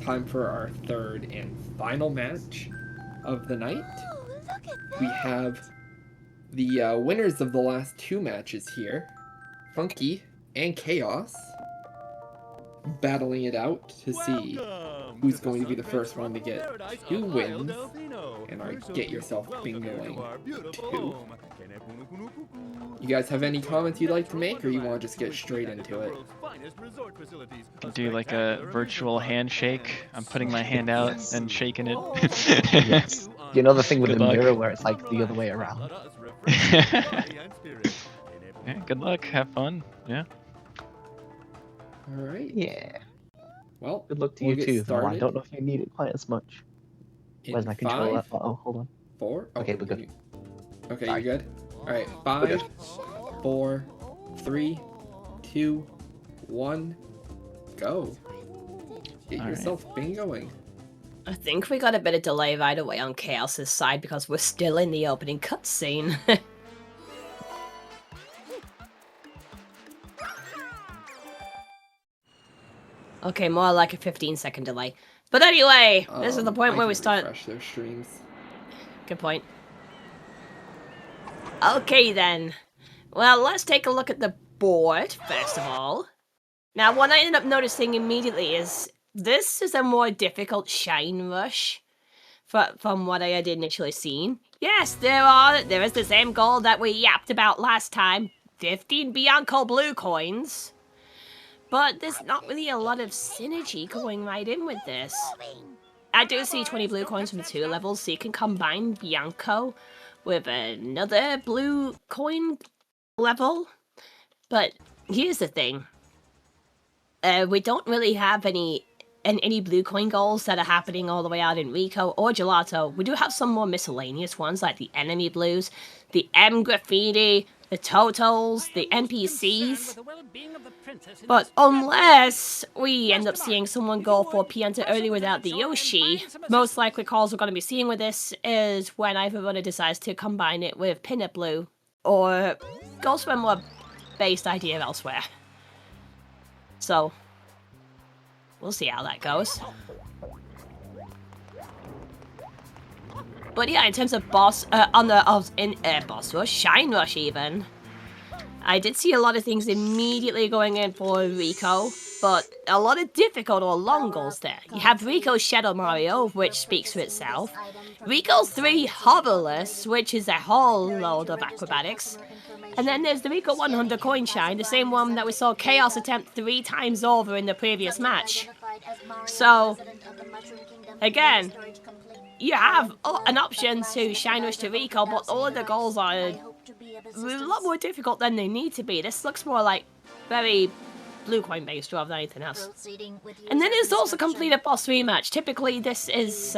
time for our third and final match of the night. We have the winners of the last two matches here, Funky and Chaos, battling it out to see who's going to be the first one to get 2 wins in our Get Yourself Bingoing 2. You guys have any comments you'd like to make, or you want to just get straight into it? Do like a virtual handshake. I'm putting my hand out and shaking it. Yes. You know the thing with Good the luck. mirror where it's like the other way around? Yeah, good luck. Have fun. Yeah. Alright. Yeah. Well, Good luck to we'll you get too, though. I started don't know if you need it quite as much. Where's my controller? 5, Oh, hold on. 4. Okay, we're good. Okay, Sorry. you're good? Alright, We're 5, good. 4, 3, 2, 1, go. Get All yourself bingoing. I think we got a bit of delay right away on Chaos's side because we're still in the opening cutscene. Okay, more like a 15-second delay. But anyway, this is the point where we start. Refresh their streams. Good point. Okay then. Well, let's take a look at the board, first of all. Now, what I ended up noticing immediately is this is a more difficult shine rush from what I had initially seen. Yes, there is the same goal that we yapped about last time. 15 Bianco blue coins. But there's not really a lot of synergy going right in with this. I do see 20 blue coins from 2 levels, so you can combine Bianco with another blue coin level. But here's the thing. We don't really have any blue coin goals that are happening all the way out in Rico or Gelato. We do have some more miscellaneous ones like the enemy blues, the M graffiti, the totals, the NPCs. But unless we end up seeing someone go for Pianta early without the Yoshi, most likely calls we're going to be seeing with this is when either runner decides to combine it with Pinup Blue or goes for a more based idea elsewhere. So, we'll see how that goes. But yeah, in terms of boss rush, shine rush even, I did see a lot of things immediately going in for Rico, but a lot of difficult or long goals there. You have Rico's Shadow Mario, which speaks for itself. Rico's 3 Hoverless, which is a whole load of acrobatics. And then there's the Rico 100 Coin Shine, the same one that we saw Chaos attempt 3 times over in the previous match. So, again, you have an option to shine rush to Rico, but all of the goals are a lot more difficult than they need to be. This looks more like very blue coin based rather than anything else. And then there's also complete a boss rematch. Typically this is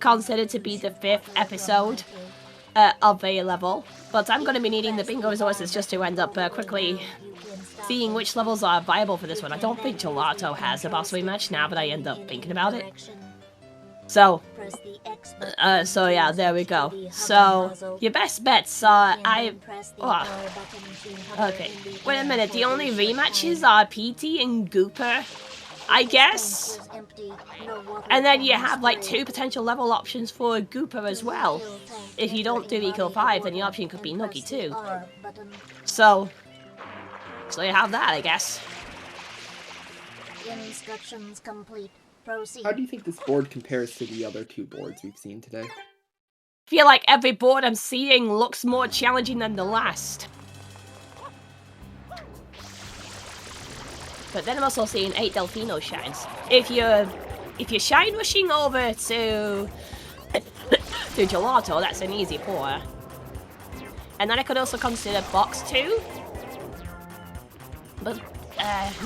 considered to be the 5th episode of a level, but I'm going to be needing the bingo resources just to end up quickly seeing which levels are viable for this one. I don't think Gelato has a boss rematch now, but I end up thinking about it. So yeah, there we go. So, your best bets are, okay, wait a minute, the only rematches are PT and Gooper, I guess? And then you have like 2 potential level options for Gooper as well. If you don't do Eco 5, then the option could be Nookie too. So you have that, I guess. Instructions complete. Proceed. How do you think this board compares to the other 2 boards we've seen today? I feel like every board I'm seeing looks more challenging than the last. But then I'm also seeing 8 Delfino shines. If you're shine rushing over to Gelato, that's an easy 4. And then I could also consider box 2. But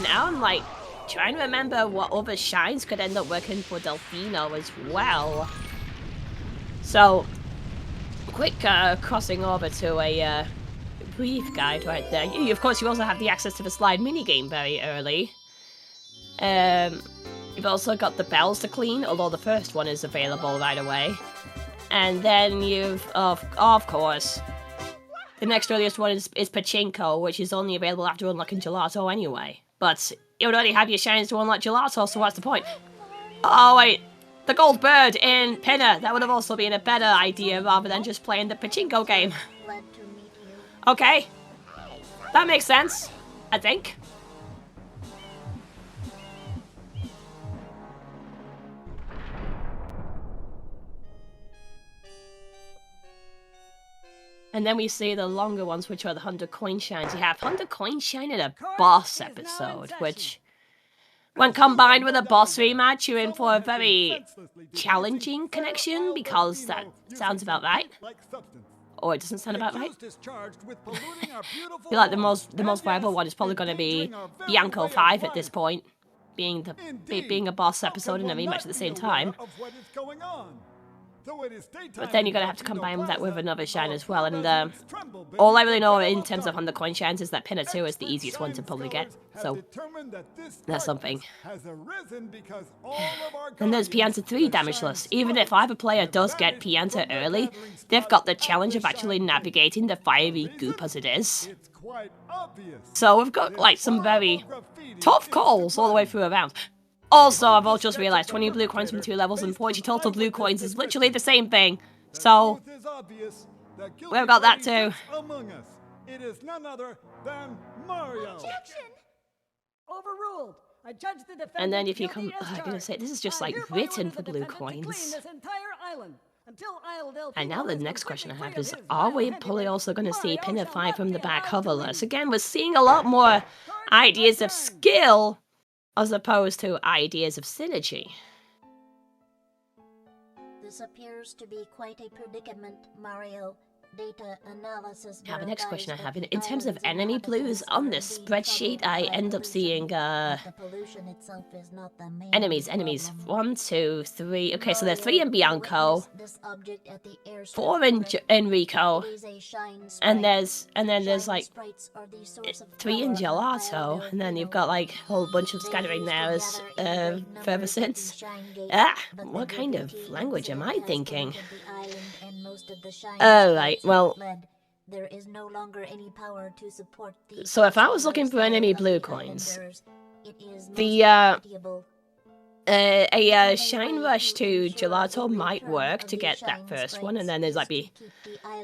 now I'm like trying to remember what other shines could end up working for Delfino as well. So, quick crossing over to a brief guide right there. Of course, you also have the access to the slide minigame very early. You've also got the bells to clean, although the first one is available right away. And then you've, of course, the next earliest one is Pachinko, which is only available after unlocking Gelato anyway. But you already have your shines to unlock Gelato, so what's the point? Oh, wait. The gold bird in Pinner. That would have also been a better idea rather than just playing the pachinko game. Glad to meet you. Okay. That makes sense, I think. And then we see the longer ones, which are the 100 coin shines. You have 100 coin shine in a boss episode, which, when combined with a boss rematch, you're in for a very challenging connection, because that sounds about right. Or it doesn't sound about right. I feel like the most viable one is probably going to be Bianco 5 at this point, being a boss episode and a rematch at the same time. But then you're going to have to combine that with another shine as well, and all I really know in terms of 100 coin shines is that Pinner 2 is the easiest one to probably get, so that's something. And there's Pianta 3 damageless. Even if either player does get Pianta early, they've got the challenge of actually navigating the fiery goop as it is. So we've got like some very tough calls all the way through a round. Also, I've all just realised 20 blue coins from 2 levels and 40 total blue coins is literally the same thing. So, we've got that too. It is none other than Mario. Objection! Overruled. I judge the defendant. And then if you come, guilty as I'm gonna say this is just I like hereby written order for the blue defendant to clean coins. this entire island until Isle Delphino And now the is next question I completely have free is, of his are we vile probably also going to see Mario Pinner shall 5 not from be the back allowed to coverless? leave. Again, we're seeing a lot more ideas of skill as opposed to ideas of synergy. This appears to be quite a predicament, Mario. Data analysis. Now, the next question I verifies have, that in the terms of island's enemy blues, inhabitants on are this indeed spreadsheet, troubled I by end up pollution, seeing, but the pollution itself is not the main enemies. problem. 1, 2, 3. Okay, so there's 3 in Mario, Bianco, witness this object at the airstrip 4 in turret. Enrico, It is a shine sprite. and then there's Shine like sprites are the source of 3 in power on Gelato, Isle and then you've Delphino. got like a whole bunch of They scattering used to there as gather in great further numbers at the since. Shine Gate, Ah, but what the kind of Griffin language am I incident has thinking? polluted the island and most of the Shine Oh, right, sprites well, have fled. There is no longer any power to support the so if I was peaceful looking for lifestyle enemy of blue the coins, islanders. It is the, most pitiable. a Shine Rush to Gelato might work to get that first one, and then there's like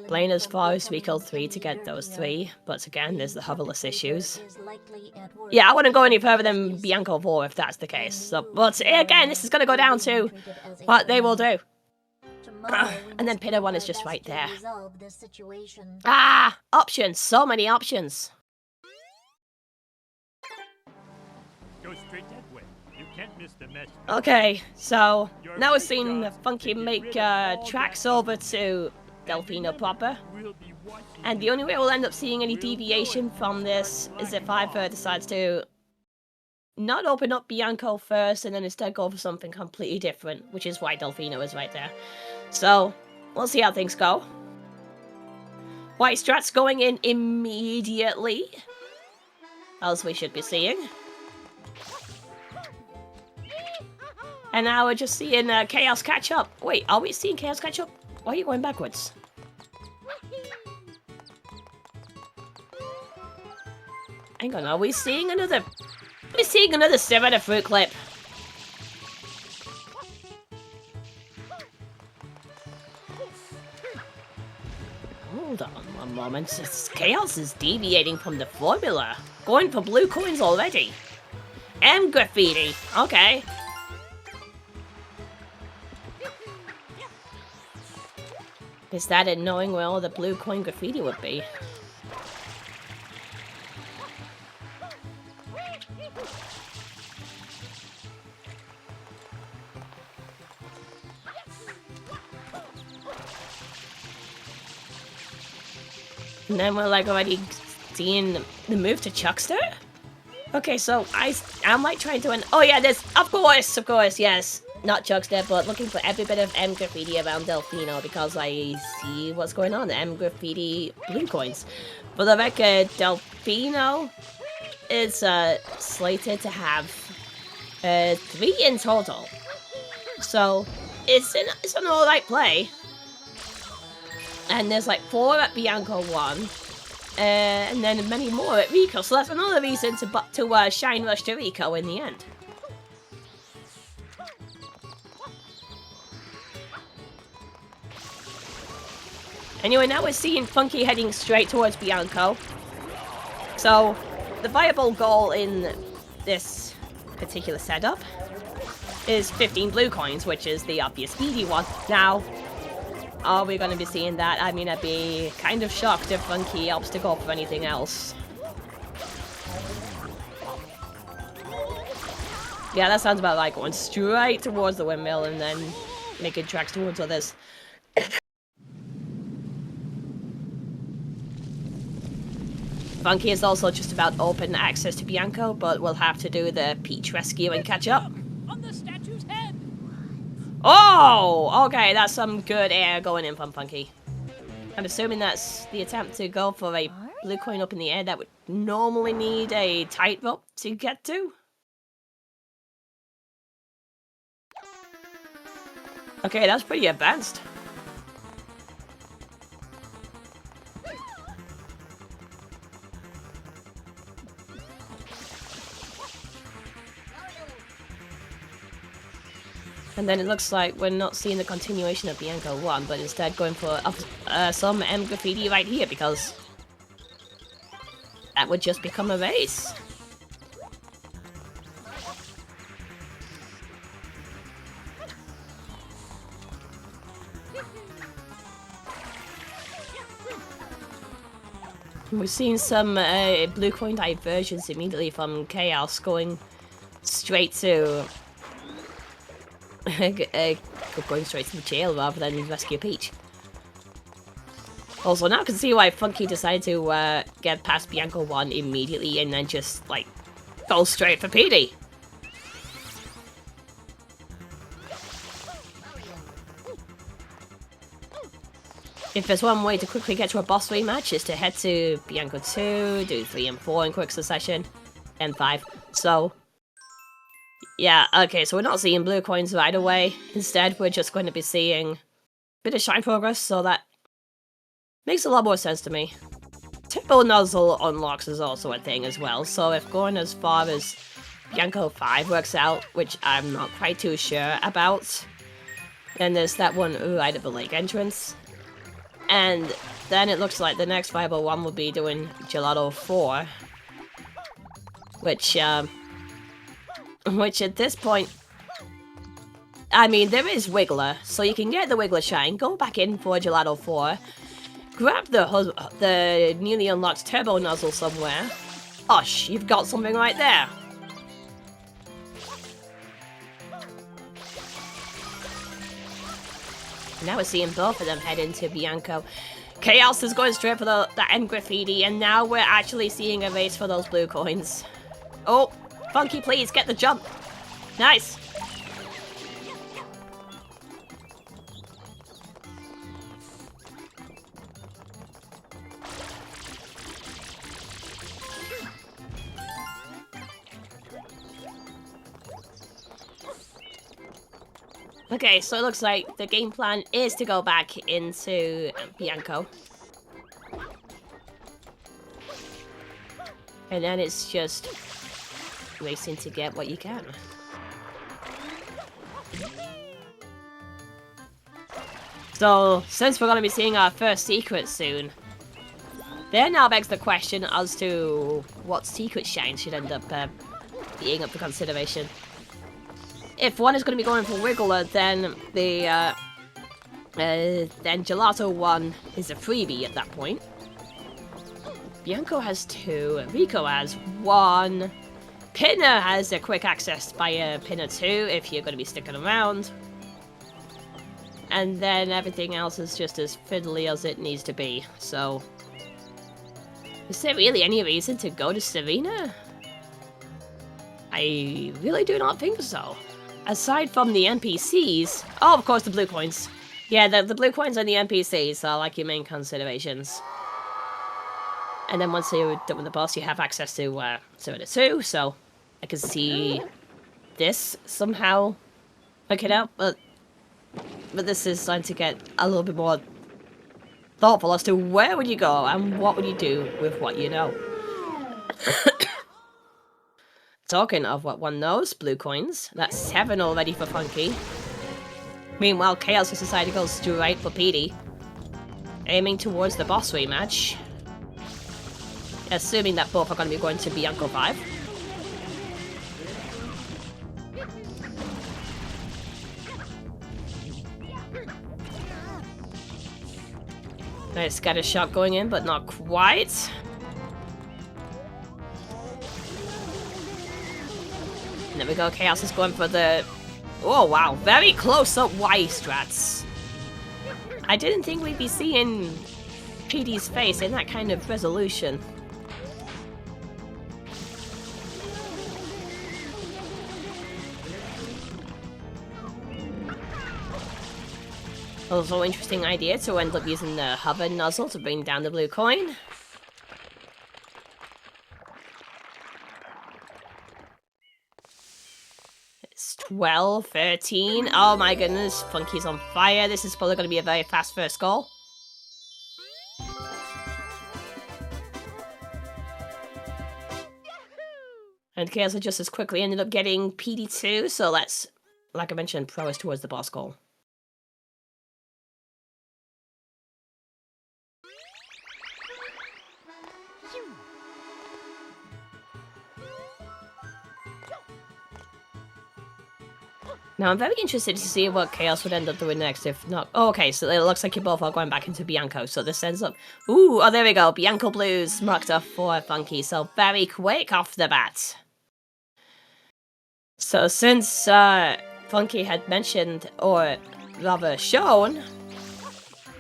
Blaine as far as Rico 3 to get those 3, but again, there's the hoverless issues. Yeah, I wouldn't go any further than Bianco 4 if that's the case, so, but again, this is gonna go down to what they will do. And then Pinner 1 is just right there. Ah! Options! So many options! Go straight that way. You can't miss the message. Okay, so now we're seeing the Funky make tracks over to Delphino proper. And the only way we'll end up seeing any deviation from this is if either decides to not open up Bianco first and then instead go for something completely different, which is why Delphino is right there. So, we'll see how things go. White Strat's going in immediately, as we should be seeing. And now we're just seeing Chaos catch up. Wait, are we seeing Chaos catch up? Why are you going backwards? Hang on, are we seeing another... We're seeing another Serena fruit clip. Hold on one moment. Chaos is deviating from the formula. Going for blue coins already. M graffiti. Okay. Is that in knowing where all the blue coin graffiti would be? And then we're like already seeing the move to Chuckster? Okay, so I'm like trying to... Oh yeah, there's... Of course, yes. Not Chuckster, but looking for every bit of M graffiti around Delphino because I see what's going on. M graffiti blue coins. For the record, Delphino is slated to have 3 in total. So it's an alright play. And there's like 4 at Bianco 1. And then many more at Rico. So that's another reason to Shine Rush to Rico in the end. Anyway, now we're seeing Funky heading straight towards Bianco. So, the viable goal in this particular setup is 15 blue coins, which is the obvious speedy one. Now, are we going to be seeing that? I mean, I'd be kind of shocked if Funky helps to go for anything else. Yeah, that sounds about like going straight towards the windmill and then making tracks towards others. Funky is also just about open access to Bianco, but we'll have to do the Peach rescue and catch up. On the statue's head. Oh! Okay, that's some good air going in from Funky. I'm assuming that's the attempt to go for a blue coin up in the air that would normally need a tightrope to get to. Okay, that's pretty advanced. And then it looks like we're not seeing the continuation of Bianco 1, but instead going for some M graffiti right here, because that would just become a race. We've seen some blue coin diversions immediately from Chaos going straight to going straight to the jail rather than rescue Peach. Also, now I can see why Funky decided to get past Bianco 1 immediately and then just like go straight for Petey. If there's one way to quickly get to a boss rematch, is to head to Bianco 2, do 3 and 4 in quick succession, and 5. So, yeah, okay, so we're not seeing blue coins right away. Instead, we're just going to be seeing a bit of shine progress, so that makes a lot more sense to me. Turbo nozzle unlocks is also a thing as well, so if going as far as Bianco 5 works out, which I'm not quite too sure about, then there's that one right at the lake entrance. And then it looks like the next viable one will be doing Gelato 4. Which at this point, I mean, there is Wiggler, so you can get the Wiggler shine, go back in for Gelato 4, grab the newly unlocked Turbo Nozzle somewhere. Osh, you've got something right there. Now we're seeing both of them head into Bianco. Chaos is going straight for the end graffiti, and now we're actually seeing a race for those blue coins. Oh, Funky, please, get the jump. Nice. Okay, so it looks like the game plan is to go back into Bianco. And then it's just racing to get what you can. So, since we're going to be seeing our first secret soon, there now begs the question as to what secret shine should end up being up for consideration. If one is going to be going for Wiggler, then then Gelato 1 is a freebie at that point. Bianco has 2, Rico has 1, Pinner has a quick access by Pinner 2 if you're going to be sticking around. And then everything else is just as fiddly as it needs to be, so... Is there really any reason to go to Serena? I really do not think so. Aside from the NPCs... Oh, of course, the blue coins. Yeah, the blue coins and the NPCs are like your main considerations. And then once you're done with the boss, you have access to Serena 2, so I can see this somehow working out, but this is starting to get a little bit more thoughtful as to where would you go and what would you do with what you know. Talking of what one knows, blue coins. That's 7 already for Funky. Meanwhile, Chaos has decided to go straight for Petey. aiming towards the boss rematch. Assuming that both are going to be going to Bianco 5. Nice scatter shot going in, but not quite. There we go, Chaos is going for the... Oh wow, very close up Y strats. I didn't think we'd be seeing PD's face in that kind of resolution. Also, interesting idea to end up using the hover nozzle to bring down the blue coin. It's 12, 13. Oh my goodness, Funky's on fire. This is probably going to be a very fast first goal. And Chaos just as quickly ended up getting PD2, so let's, like I mentioned, progress towards the boss goal. Now, I'm very interested to see what Chaos would end up doing next, if not... Oh, okay, so it looks like you both are going back into Bianco, so this ends up... Ooh, oh, there we go. Bianco Blues marked off for Funky, so very quick off the bat. So since Funky had mentioned, or rather shown,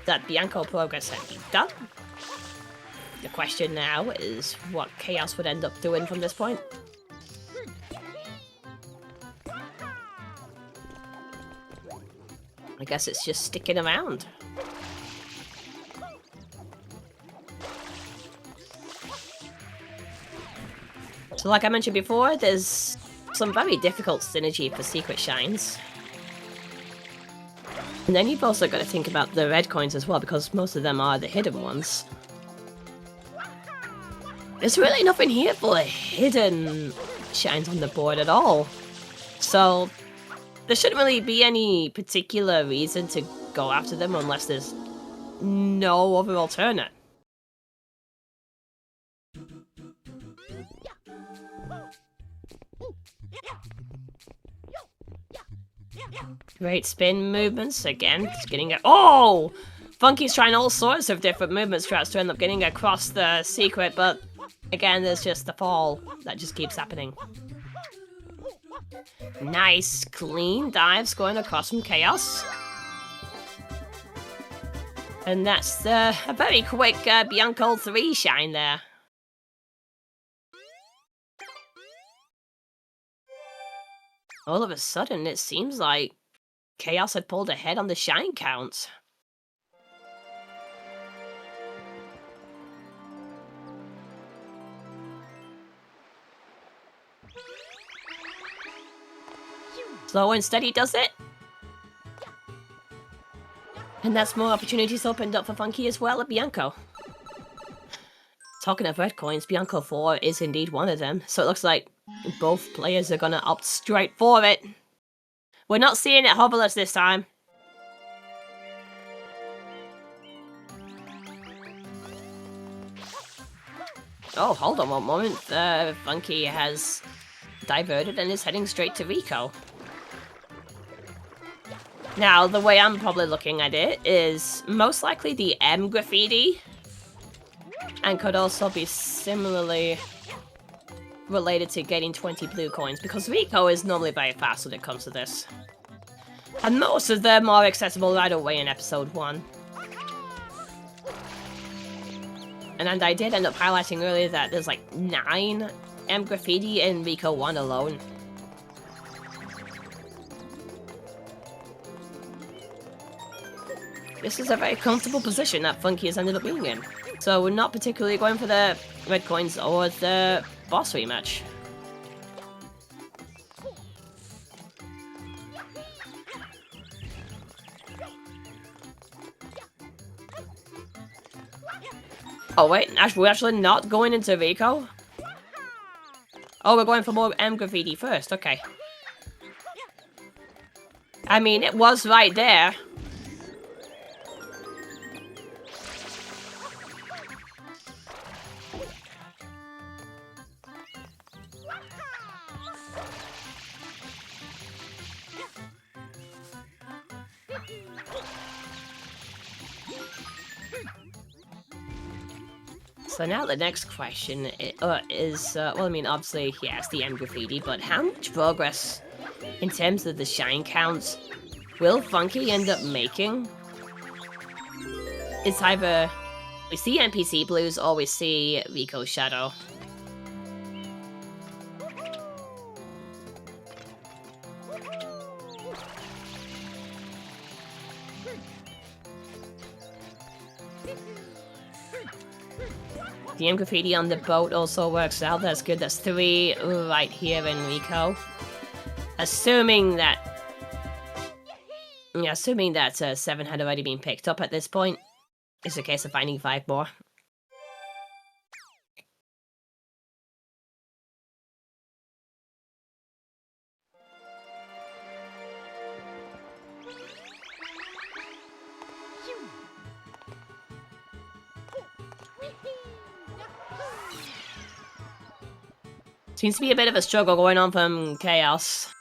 that Bianco progress had been done, the question now is what Chaos would end up doing from this point. I guess it's just sticking around. So like I mentioned before, there's some very difficult synergy for secret shines. And then you've also got to think about the red coins as well, because most of them are the hidden ones. There's really nothing here for hidden shines on the board at all. So there shouldn't really be any particular reason to go after them unless there's no other alternate. Great spin movements again. Just getting it. Oh! Funky's trying all sorts of different movement strats to end up getting across the secret, but again, there's just the fall that just keeps happening. Nice, clean dives going across from Chaos. And that's a very quick Bianco 3 shine there. All of a sudden, it seems like Chaos had pulled ahead on the shine count. Slow and steady does it. And that's more opportunities opened up for Funky as well at Bianco. Talking of red coins, Bianco 4 is indeed one of them. So it looks like both players are going to opt straight for it. We're not seeing it hoverless this time. Oh, hold on one moment. Funky has diverted and is heading straight to Rico. Now, the way I'm probably looking at it is most likely the M graffiti, and could also be similarly related to getting 20 blue coins, because Rico is normally very fast when it comes to this. And most of them are accessible right away in episode 1. And I did end up highlighting earlier that there's like 9 M graffiti in Rico 1 alone. This is a very comfortable position that Funky has ended up being in. So we're not particularly going for the red coins or the boss rematch. Oh wait, we're actually not going into Rico? Oh, we're going for more M graffiti first, okay. I mean, it was right there. So now the next question is, well, I mean, obviously, yes, the M graffiti, but how much progress in terms of the shine counts will Funky end up making? It's either we see NPC blues or we see Rico's shadow. The M graffiti on the boat also works out. That's good. That's 3 right here in Rico. Assuming that... Yeah, assuming that 7 had already been picked up at this point. It's a case of finding 5 more. Seems to be a bit of a struggle going on from Chaos.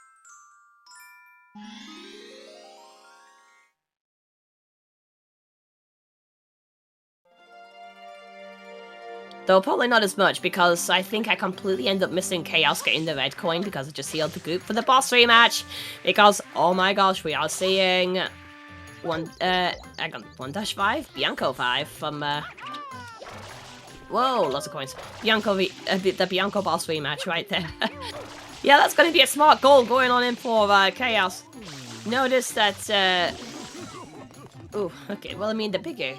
Though probably not as much, because I think I completely end up missing Chaos getting the red coin because I just sealed the group for the boss rematch. Because, oh my gosh, we are seeing hang on, 1-5? Bianco 5 from, whoa, lots of coins. Bianco, the Bianco boss rematch right there. Yeah, that's going to be a smart goal going on in for Chaos. Notice that, ooh, okay, well, I mean, the bigger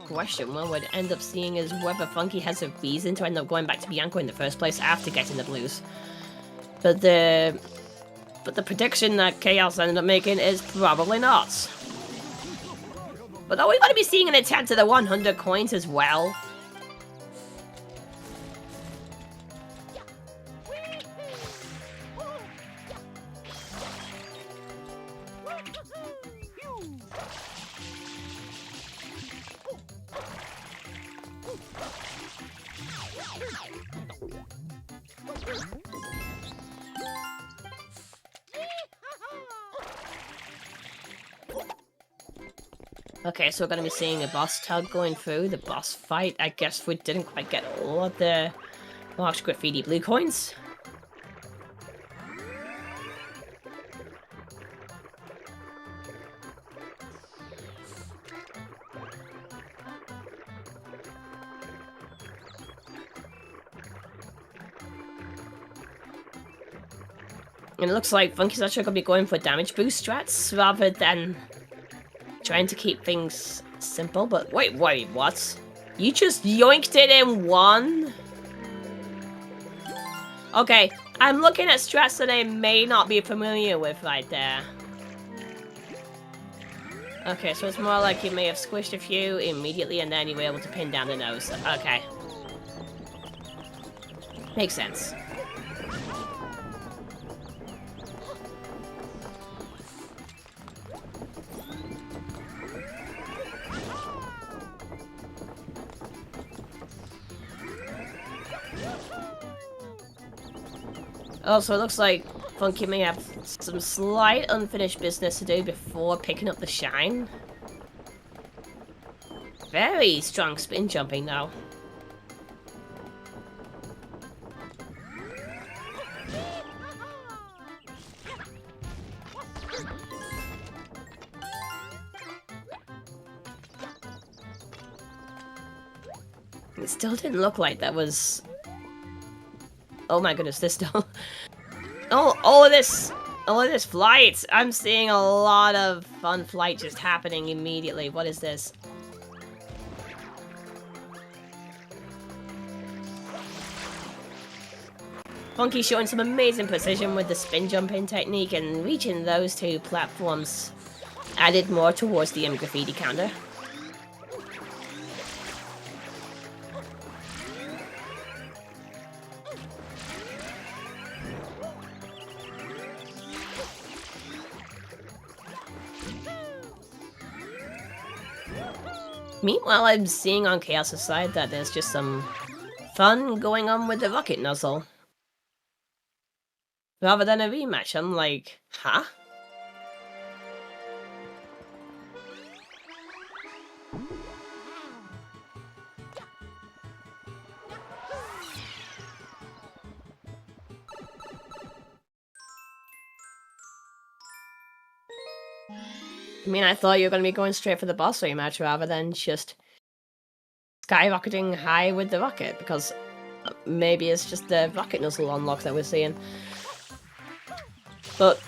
question one would end up seeing is whether Funky has a reason to end up going back to Bianco in the first place after getting the blues. But the prediction that Chaos ended up making is probably not. But are we going to be seeing an attempt at the 100 coins as well? Okay, so we're going to be seeing a boss tug going through the boss fight. I guess we didn't quite get all of the marked graffiti blue coins. And it looks like Funky's actually going to be going for damage boost strats rather than trying to keep things simple. But wait, what? You just yoinked it in one? Okay, I'm looking at strats that I may not be familiar with right there. Okay, so it's more like you may have squished a few immediately and then you were able to pin down the nose. Okay. Makes sense. Also, it looks like Funky may have some slight unfinished business to do before picking up the shine. Very strong spin jumping, though. It still didn't look like that was... Oh my goodness, this still... all of this flight! I'm seeing a lot of fun flight just happening immediately. What is this? Funky showing some amazing precision with the spin jumping technique, and reaching those 2 platforms added more towards the graffiti counter. Meanwhile, I'm seeing on Chaos' side that there's just some fun going on with the rocket nozzle. Rather than a rematch, I'm like, huh? I mean, I thought you were going to be going straight for the boss rematch rather than just skyrocketing high with the rocket, because maybe it's just the rocket nozzle unlock that we're seeing. But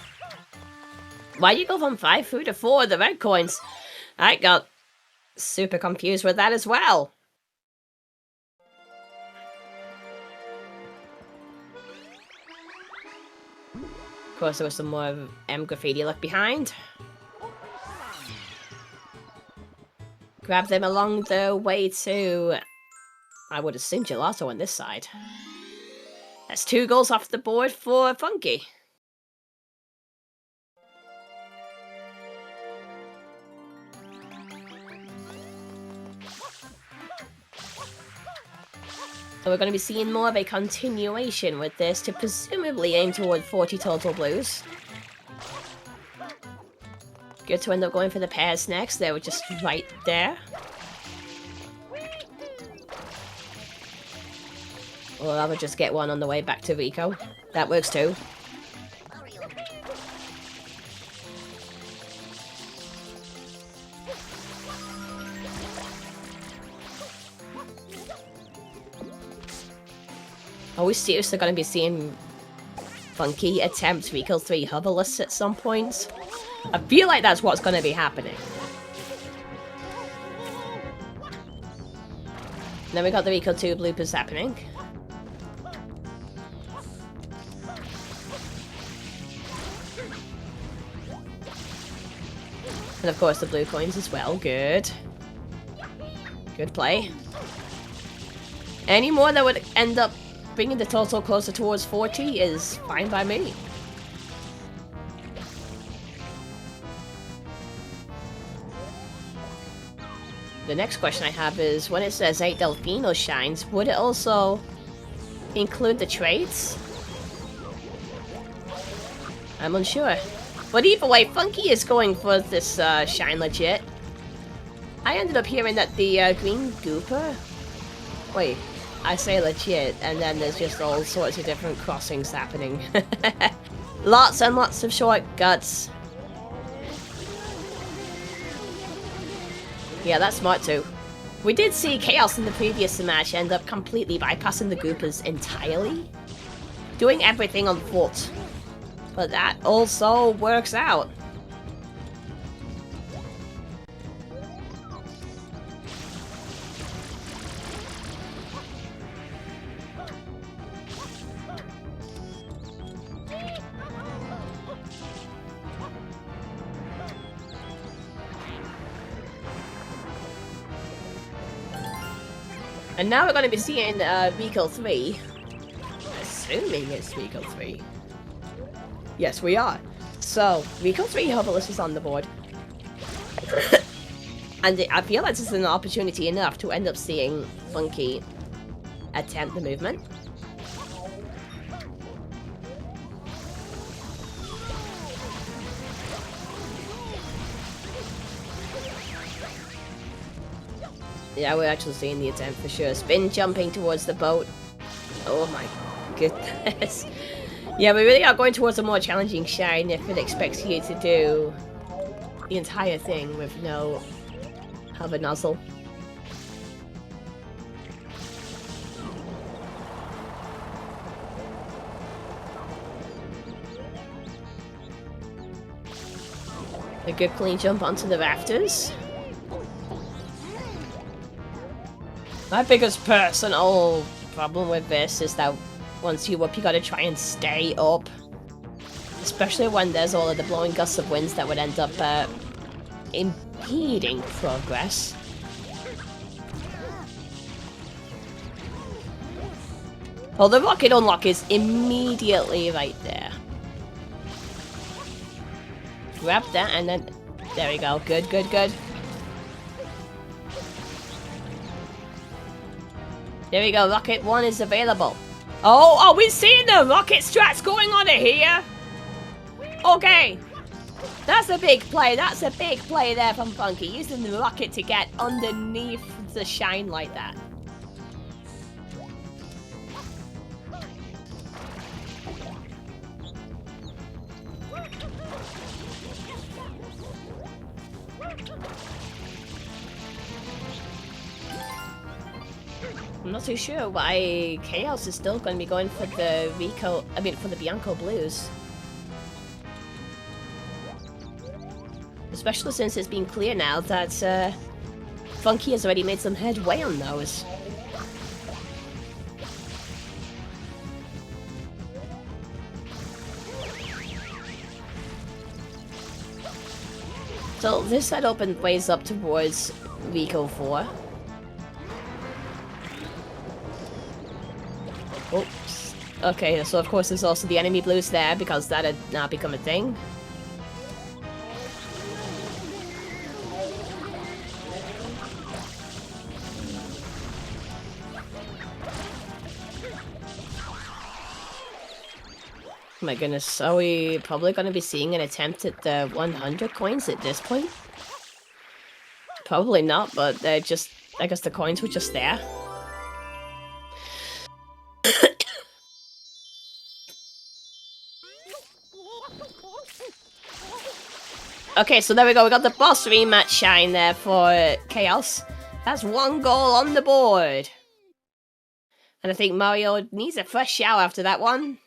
why you go from 5 through to 4 the red coins? I got super confused with that as well. Of course, there was some more graffiti left behind. Grab them along the way to, I would assume, Gelato on this side. That's 2 goals off the board for Funky. So we're going to be seeing more of a continuation with this to presumably aim toward 40 total blues. Good to end up going for the pairs next. They were just right there. Or I would just get one on the way back to Rico. That works too. Are we seriously going to be seeing Funky attempt Rico 3 hoverless at some point? I feel like that's what's going to be happening. Then we got the Rico 2 bloopers happening. And of course the blue coins as well. Good. Good play. Any more that would end up bringing the total closer towards 40 is fine by me. The next question I have is, when it says 8 Delfino shines, would it also include the trades? I'm unsure. But either way, Funky is going for this shine legit. I ended up hearing that the green gooper... Wait, I say legit, and then there's just all sorts of different crossings happening. Lots and lots of shortcuts. Yeah, that's smart too. We did see Chaos in the previous match end up completely bypassing the Goopers entirely, doing everything on foot. But that also works out. And now we're going to be seeing Rico 3. Assuming it's Rico 3. Yes, we are. So, Rico 3 hoverless is on the board. And I feel like this is an opportunity enough to end up seeing Funky attempt the movement. Yeah, we're actually seeing the attempt for sure. Spin jumping towards the boat. Oh my goodness. Yeah, we really are going towards a more challenging shine if it expects you to do the entire thing with no hover nozzle. A good clean jump onto the rafters. My biggest personal problem with this is that once you're up, you gotta try and stay up. Especially when there's all of the blowing gusts of winds that would end up impeding progress. Well, the rocket unlock is immediately right there. Grab that and then... There we go. Good, good, good. There we go, Rocket 1 is available. Oh, are we seeing the rocket strats going on here? Okay. That's a big play. That's a big play there from Funky. Using the rocket to get underneath the shine like that. I'm not too sure why Chaos is still going to be going for the for the Bianco Blues. Especially since it's been clear now that Funky has already made some headway on those. So this had opened ways up towards Rico 4. Oops. Okay, so of course there's also the enemy blues there because that had now become a thing. Oh my goodness, are we probably going to be seeing an attempt at the 100 coins at this point? Probably not, but they're just... I guess the coins were just there. Okay, so there we go, we got the boss rematch shine there for Chaos. That's 1 goal on the board. And I think Mario needs a fresh shower after that one.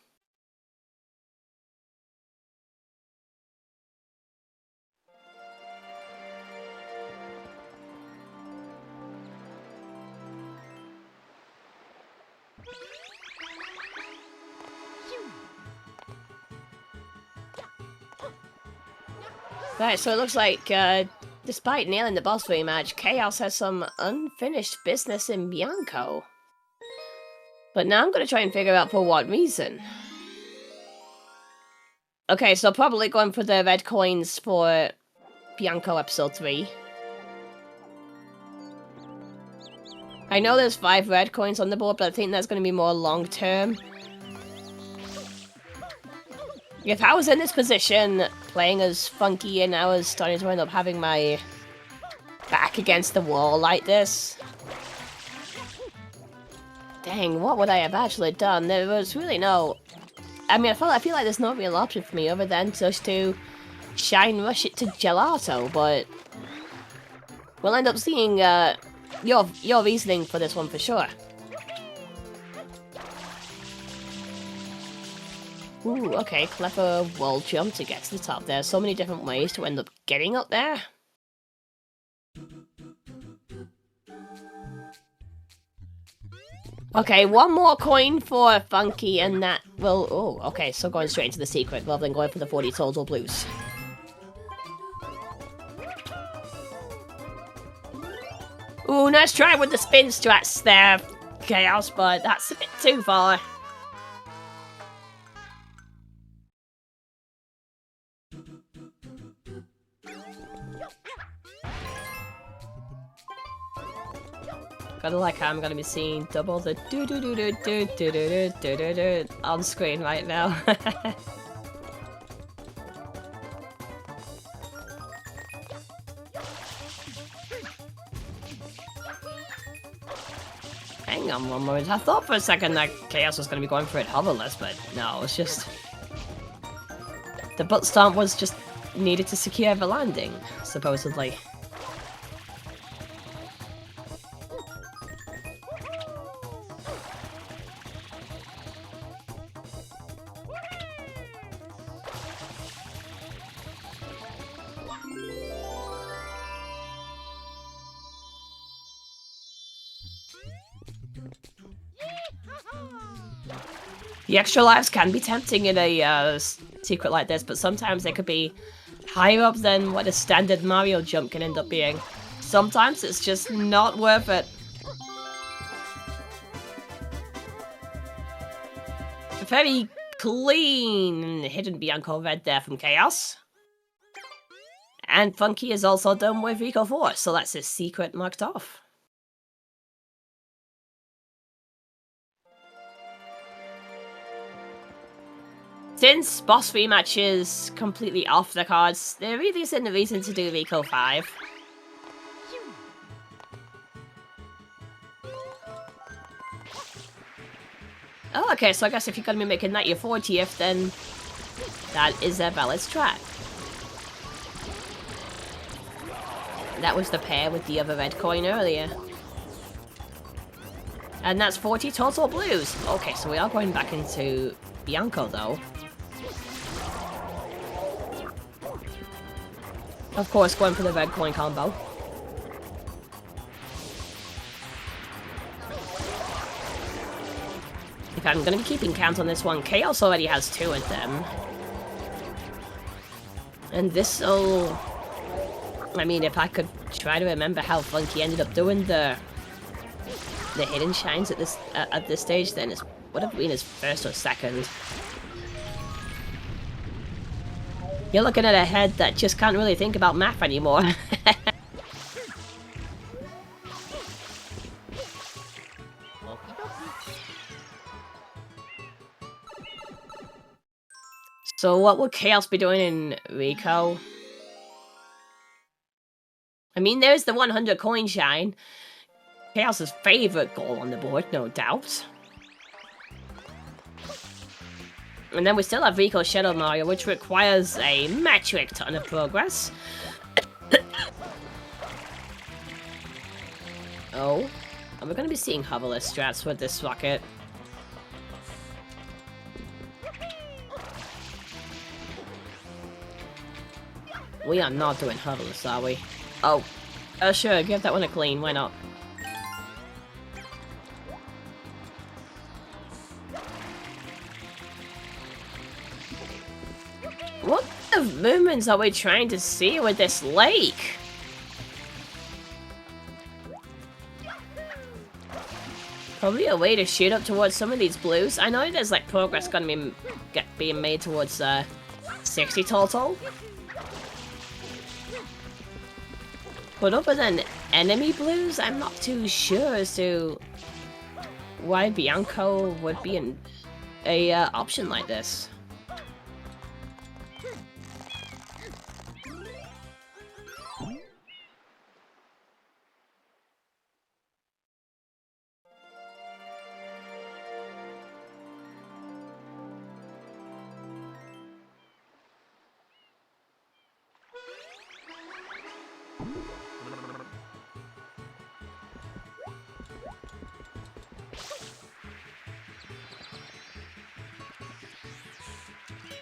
Right, so it looks like, despite nailing the boss rematch, Chaos has some unfinished business in Bianco. But now I'm going to try and figure out for what reason. Okay, so probably going for the red coins for Bianco Episode 3. I know there's 5 red coins on the board, but I think that's going to be more long-term. If I was in this position, playing as Funky, and I was starting to end up having my back against the wall like this... Dang, what would I have actually done? There was really no... I mean, I feel like there's no real option for me other than just to shine rush it to Gelato, but... We'll end up seeing your reasoning for this one for sure. Ooh, okay, clever wall jump to get to the top there. So many different ways to end up getting up there. Okay, 1 more coin for Funky and that will... Oh, okay, so going straight into the secret rather than going for the 40 total blues. Ooh, nice try with the spin strats there, Chaos, but that's a bit too far. Kinda like how I'm gonna be seeing double the do do do do do do do do do do on screen right now. Hang on one moment. I thought for a second that Chaos was gonna be going for it hoverless, but no, it's just the butt stomp was just needed to secure the landing, supposedly. The extra lives can be tempting in a secret like this, but sometimes they could be higher up than what a standard Mario jump can end up being. Sometimes it's just not worth it. A very clean hidden Bianco red there from Chaos. And Funky is also done with Rico 4, so that's his secret marked off. Since boss rematch is completely off the cards, there really isn't a reason to do Rico 5. Oh, okay, so I guess if you're going to be making that your 40th, then that is a valid strat. That was the pair with the other red coin earlier. And that's 40 total blues. Okay, so we are going back into Bianco, though. Of course, going for the red coin combo. If I'm going to be keeping count on this one, Chaos already has 2 of them. And this'll... I mean, if I could try to remember how Funky ended up doing the hidden shines at this stage, then it would have been his first or second. You're looking at a head that just can't really think about math anymore. So what would Chaos be doing in Rico? I mean, there's the 100 coin shine. Chaos's favorite goal on the board, no doubt. And then we still have Rico Shadow Mario, which requires a metric ton of progress. Oh, and we're going to be seeing hoverless strats with this rocket. We are not doing hoverless, are we? Oh, sure, give that one a clean, why not? What kind of movements are we trying to see with this lake? Probably a way to shoot up towards some of these blues. I know there's like progress gonna be being made towards 60 total. But other than enemy blues, I'm not too sure as to why Bianco would be a option like this.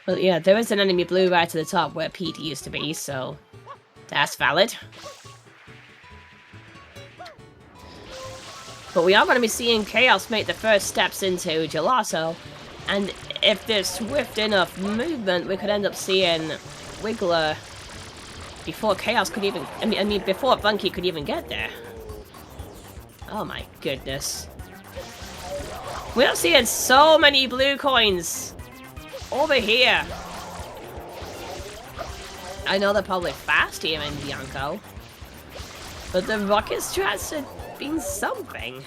Well, yeah, there is an enemy blue right to the top where Pete used to be, so that's valid. But we are going to be seeing Chaos make the first steps into Gelato, and if there's swift enough movement, we could end up seeing Wiggler before Chaos could even... I mean, before Funky could even get there. Oh my goodness. We are seeing so many blue coins over here. I know they're probably fast here in Bianco, but the rocket strats have been something.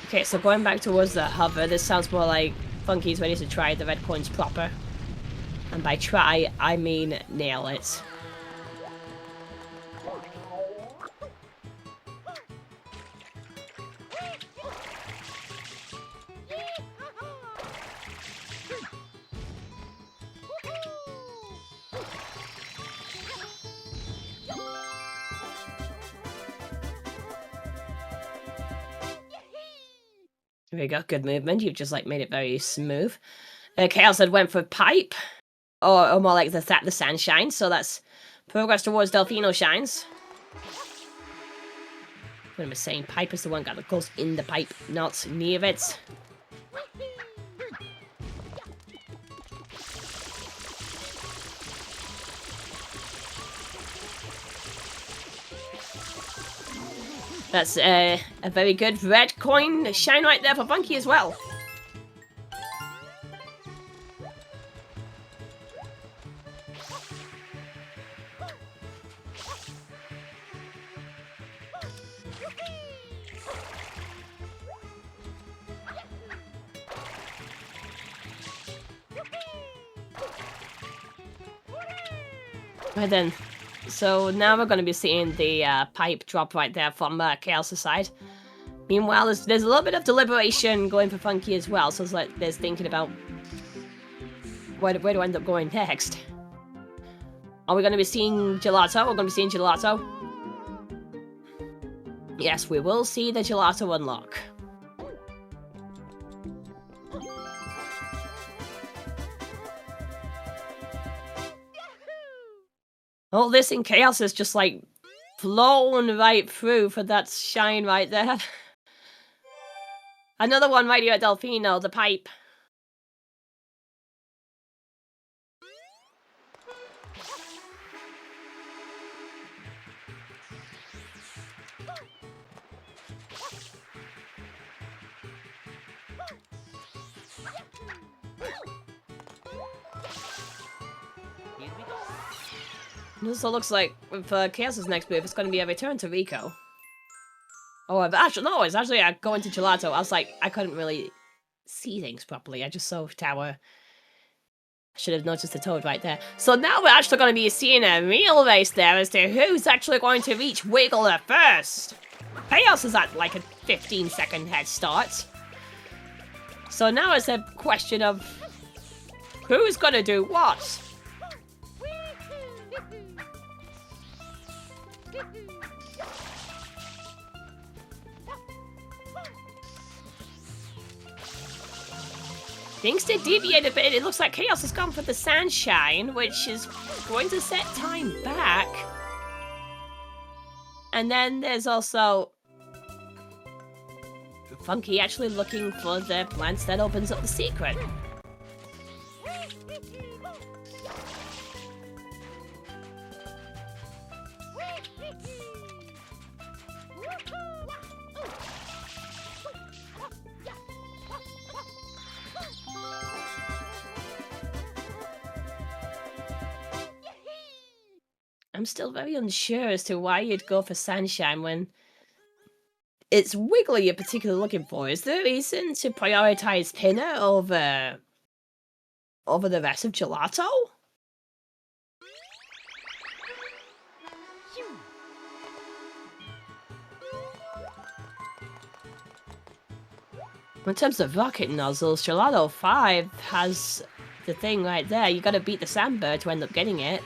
Okay, so going back towards the hover, this sounds more like Funky's ready to try the red coins proper. And by try, I mean nail it. There we go, good movement. You've just like made it very smooth. Chaos had went for pipe, or more like the sand shine. So that's progress towards Delfino shines. What am I saying? Pipe is the one that goes in the pipe, not near it. That's a very good red coin shine right there for Funky as well. Right then. So now we're going to be seeing the pipe drop right there from Chaos' side. Meanwhile, there's a little bit of deliberation going for Funky as well. So it's like there's thinking about where to end up going next. Are we going to be seeing Gelato? We're going to be seeing Gelato. Yes, we will see the Gelato unlock. All this in Chaos is just like flown right through for that shine right there. Another one right here at Delfino, the pipe. This also looks like for Chaos' next move, it's going to be a return to Rico. Oh, actually, no, it's actually going to Gelato. I was like, I couldn't really see things properly. I just saw Tower. I should have noticed the Toad right there. So now we're actually going to be seeing a real race there as to who's actually going to reach Wiggler first. Chaos is at like a 15-second head start. So now it's a question of who's going to do what. Things did deviate a bit. It looks like Chaos has gone for the Sunshine, which is going to set time back. And then there's also Funky actually looking for the plants that opens up the secret. I'm still very unsure as to why you'd go for Sunshine when it's Wiggler you're particularly looking for. Is there a reason to prioritize Pinner over the rest of Gelato? In terms of rocket nozzles, Gelato 5 has the thing right there. You gotta beat the Sandbird to end up getting it.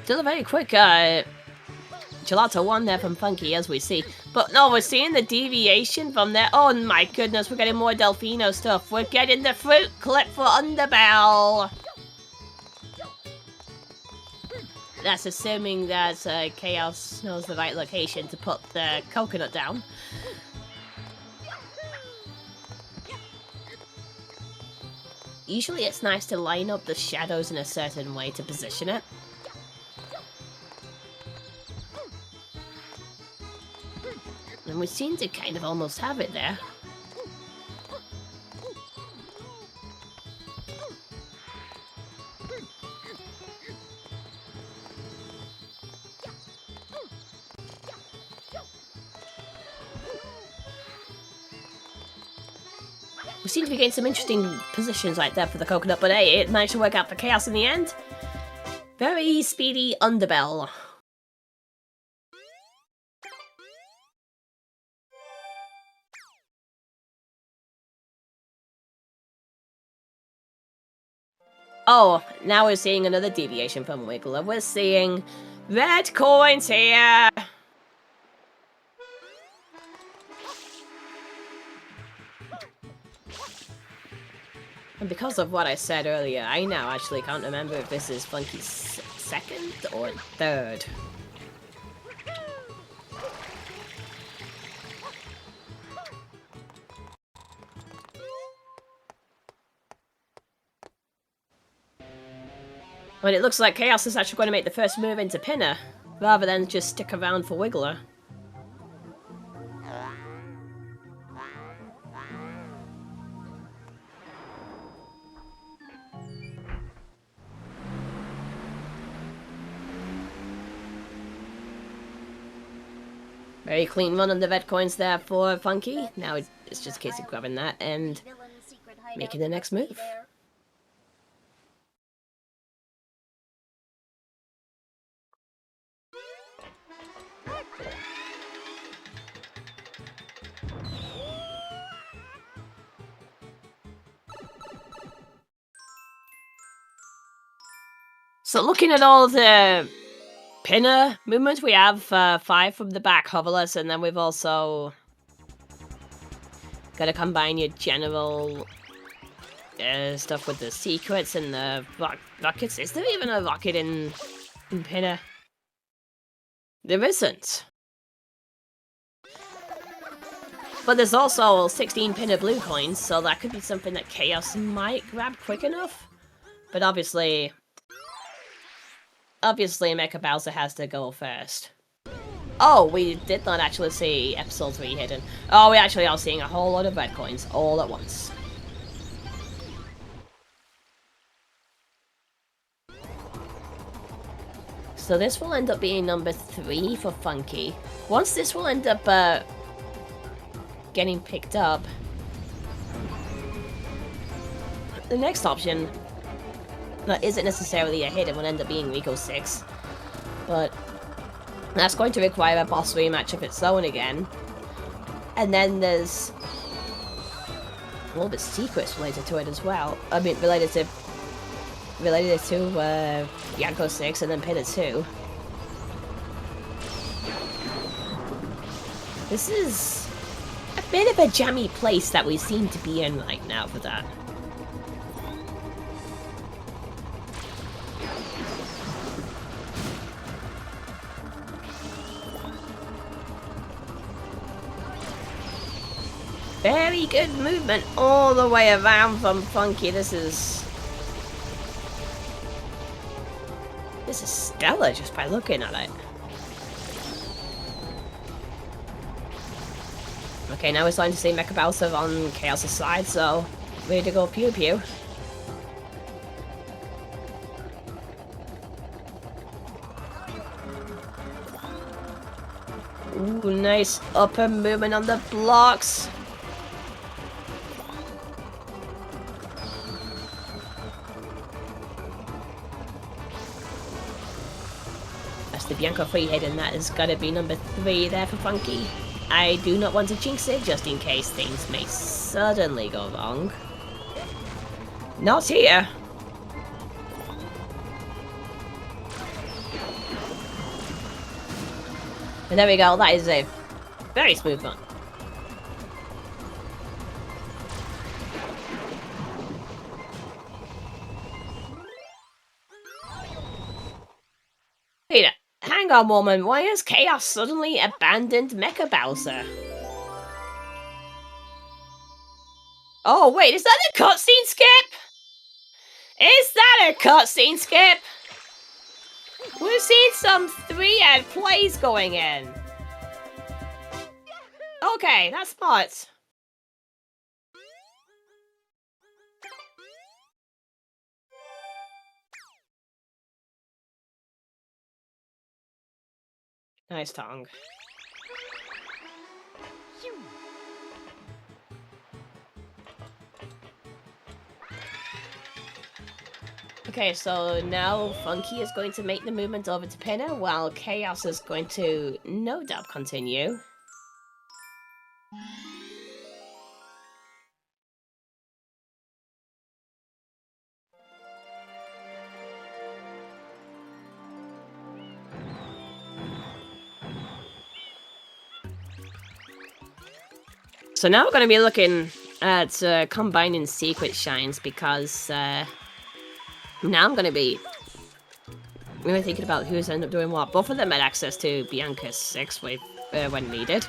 Still a very quick Gelato 1 there from Funky, as we see. But no, we're seeing the deviation from there. Oh my goodness, we're getting more Delfino stuff. We're getting the fruit clip for Underbell. That's assuming that Chaos knows the right location to put the coconut down. Usually it's nice to line up the shadows in a certain way to position it. And we seem to kind of almost have it there. We seem to be getting some interesting positions right there for the coconut, but hey, it managed to work out for Chaos in the end. Very speedy Underbell. Oh, now we're seeing another deviation from Wiggler. We're seeing red coins here. And because of what I said earlier, I now actually can't remember if this is Funky's second or third. But it looks like Chaos is actually going to make the first move into Pinner, rather than just stick around for Wiggler. Very clean run on the red coins there for Funky. Now it's just a case of grabbing that and making the next move. So looking at all the pinner movements, we have 5 from the back hoverless, and then we've also got to combine your general stuff with the secrets and the rockets. Is there even a rocket in pinner? There isn't. But there's also 16 pinner blue coins, so that could be something that Chaos might grab quick enough. But obviously Mecha Bowser has to go first. Oh, we did not actually see episode 3 hidden. Oh, we actually are seeing a whole lot of red coins all at once. So this will end up being number 3 for Funky. Once this will end up getting picked up, the next option that isn't necessarily a hidden will end up being Rico 6, but that's going to require a boss rematch of its own again. And then there's a little bit of secrets related to it as well. I mean, related to Yanko 6 and then Pinner 2. This is a bit of a jammy place that we seem to be in right now for that. Very good movement all the way around from Funky. This is stellar just by looking at it. Okay, now we're starting to see Mecha Bowser on Chaos' side, so ready to go pew pew. Ooh, nice upper movement on the blocks. That's the Bianca free hit, and that is gotta be number 3 there for Funky. I do not want to jinx it, just in case things may suddenly go wrong. Not here! And there we go, that is a very smooth run. Wait, hang on, woman. Why has Chaos suddenly abandoned Mecha Bowser? Oh, wait, is that a cutscene skip? Is that a cutscene skip? We've seen some 3-ad plays going in. Okay, that's smart. Nice tongue. Okay, so now Funky is going to make the movement over to Pinner, while Chaos is going to no doubt continue. So now we're going to be looking at combining secret shines, because now I'm going to be really thinking about who's end up doing what. Both of them had access to Bianca 6 when needed.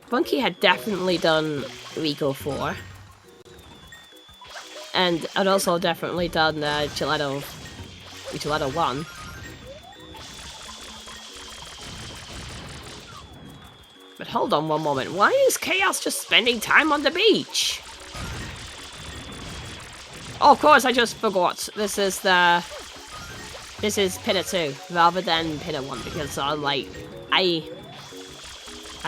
Funky had definitely done Rico 4. And had also definitely done Gelato 1. But hold on one moment, why is Chaos just spending time on the beach? Oh, of course, I just forgot. This is the This is Pinner 2 rather than Pinner 1 because I'm like, I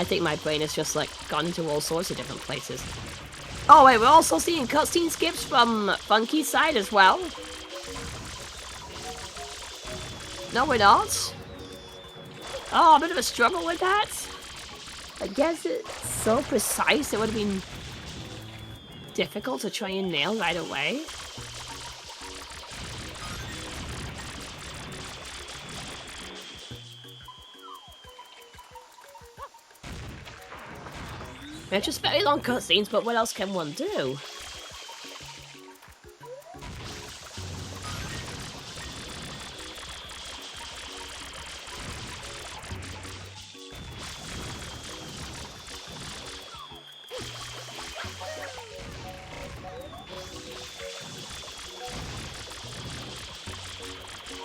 think my brain has just like gone into all sorts of different places. Oh wait, we're also seeing cutscene skips from Funky's side as well. No, we're not. Oh, a bit of a struggle with that. I guess it's so precise it would have been difficult to try and nail right away. They're just very long cutscenes, but what else can one do?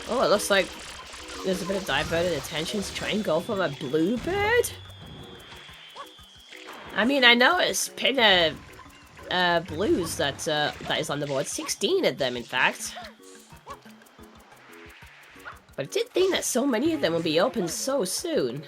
Oh, it looks like there's a bit of diverted attention to try and go for a bluebird. I mean, I know it's Pinner blues that is on the board. 16 of them, in fact. But I did think that so many of them would be open so soon.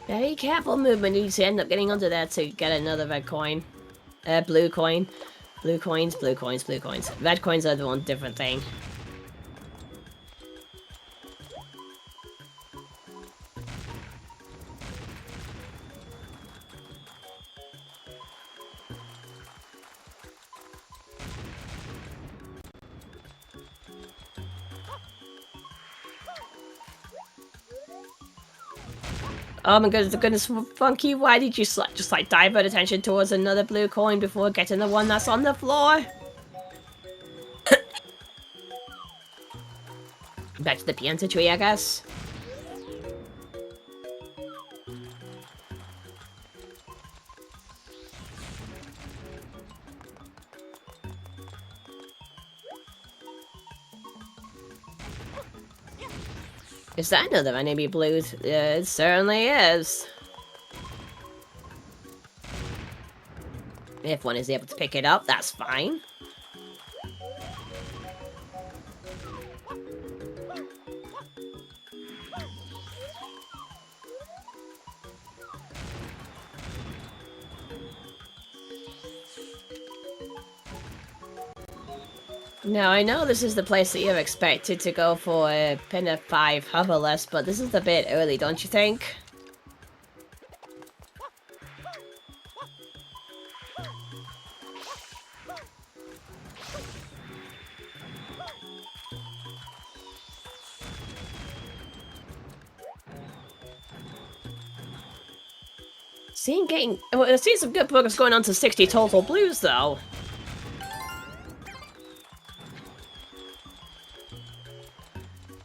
Very careful movement, you end up getting under there to get another red coin. Blue coin. Blue coins, blue coins, blue coins. Red coins are the one different thing. Oh my goodness, Funky, why did you just like divert attention towards another blue coin before getting the one that's on the floor? Back to the pianta tree, I guess. Is that another enemy blues? It certainly is. If one is able to pick it up, that's fine. Now, I know this is the place that you're expected to go for a Pinner 5 hoverless, but this is a bit early, don't you think? Seeing some good progress going on to 60 total blues, though.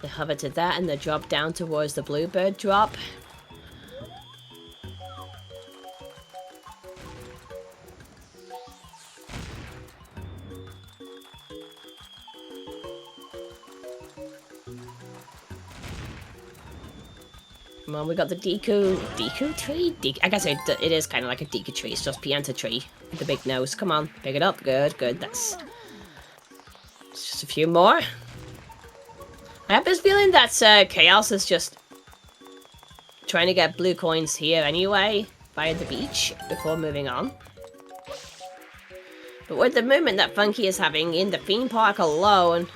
The hover to that and the drop down towards the bluebird drop. Come on, we got the Deku tree? I guess it is kind of like a Deku tree, it's just pianta tree with the big nose. Come on, pick it up, good, that's... It's just a few more. I have this feeling that Chaos is just trying to get blue coins here anyway, via the beach, before moving on. But with the movement that Funky is having in the theme park alone,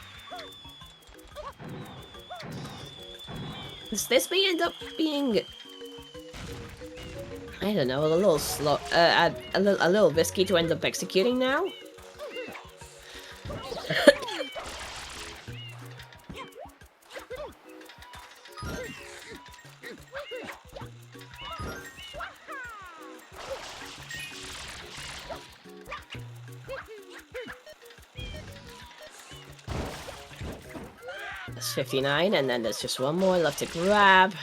this may end up being, I don't know, a little slow, a little risky to end up executing now. That's 59, and then there's just one more left to grab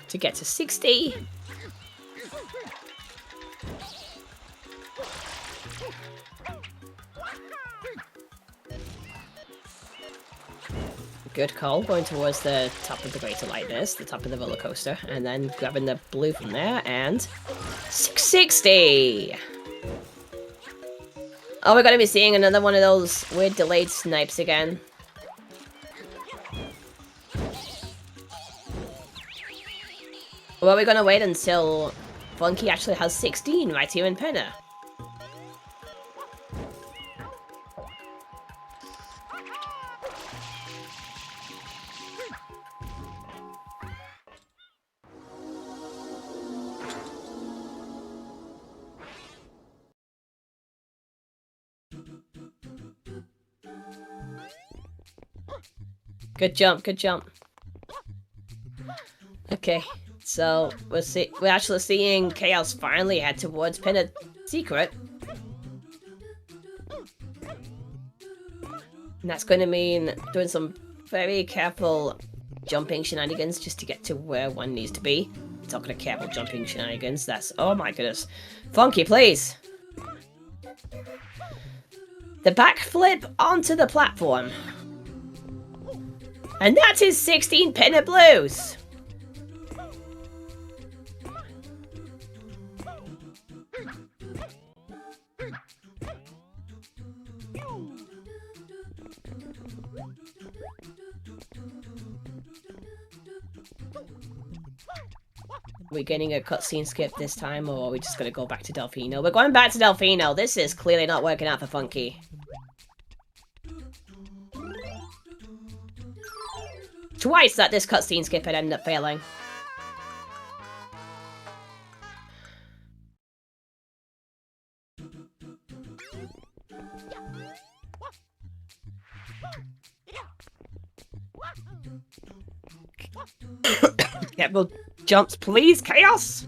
to get to 60. Good call, going towards the top of the greater like this, the top of the roller coaster, and then grabbing the blue from there, and 660! Oh, we're gonna be seeing another one of those weird delayed snipes again. Or are we gonna wait until Funky actually has 16 right here in Pinner? Good jump, good jump. Okay, so we're actually seeing Chaos finally head towards Pinner Secret. And that's going to mean doing some very careful jumping shenanigans just to get to where one needs to be. Talking of careful jumping shenanigans, that's... Oh my goodness. Funky, please! The backflip onto the platform. And that is 16 Pinner Blues! Are we getting a cutscene skip this time, or are we just gonna go back to Delfino? We're going back to Delfino! This is clearly not working out for Funky. Twice that this cutscene skip had ended up failing. Careful jumps, please, Chaos!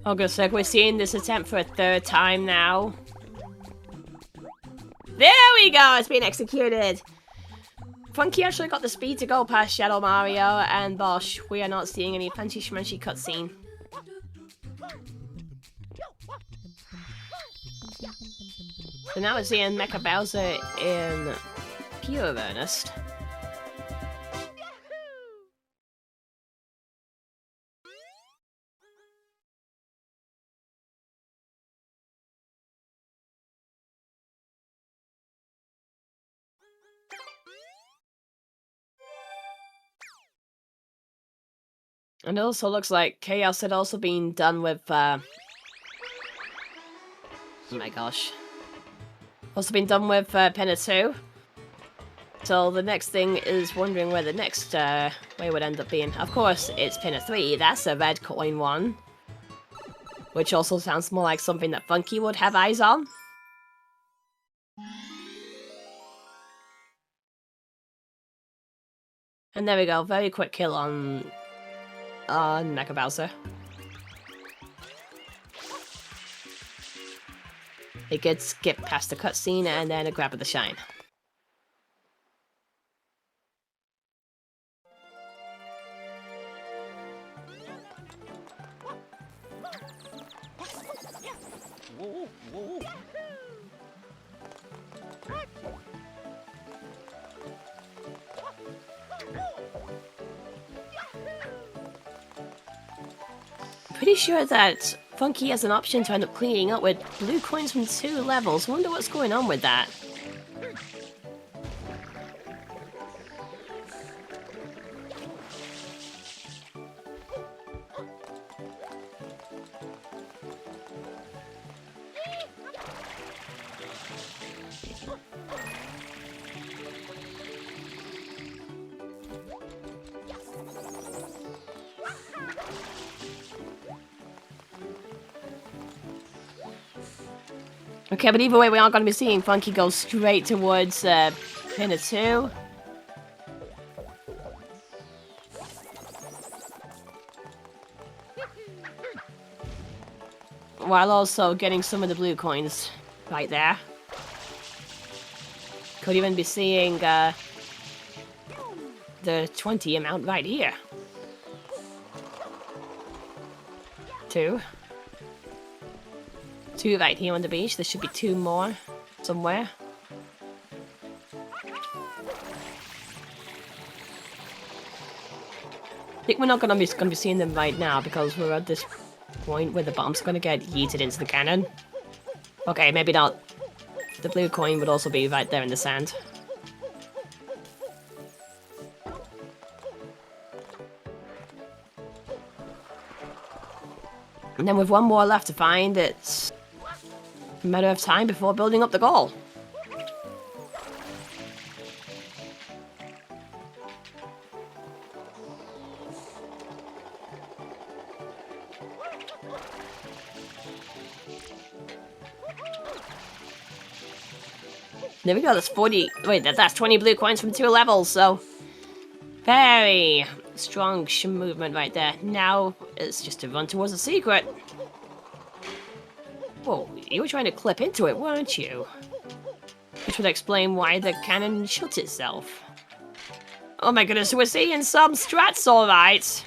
Oh, good sec, we're seeing this attempt for a third time now. There we go, it's been executed! Funky actually got the speed to go past Shadow Mario and Bosch. We are not seeing any fancy schmancy cutscene. So now we're seeing Mecha Bowser in pure earnest. And it also looks like Chaos had also been done with, oh my gosh. Also been done with Pinner 2. So the next thing is wondering where the next way would end up being. Of course, it's Pinner 3. That's a red coin one. Which also sounds more like something that Funky would have eyes on. And there we go. Very quick kill on Mecha Bowser. It gets skipped past the cutscene and then a grab of the shine. Pretty sure that Funky has an option to end up cleaning up with blue coins from 2 levels. Wonder what's going on with that. Okay, but either way, we aren't going to be seeing Funky go straight towards Pinner 2. while also getting some of the blue coins right there. Could even be seeing the 20 amount right here. 2. 2 right here on the beach. There should be 2 more somewhere. I think we're not gonna be seeing them right now because we're at this point where the bombs are gonna get yeeted into the cannon. Okay, maybe not. The blue coin would also be right there in the sand. And then with one more left to find, it's a matter of time before building up the goal. There we go, that's 40. Wait, that's 20 blue coins from 2 levels, so. Very strong movement right there. Now it's just to run towards the secret. Whoa, you were trying to clip into it, weren't you? Which would explain why the cannon shut itself. Oh my goodness, we're seeing some strats, alright.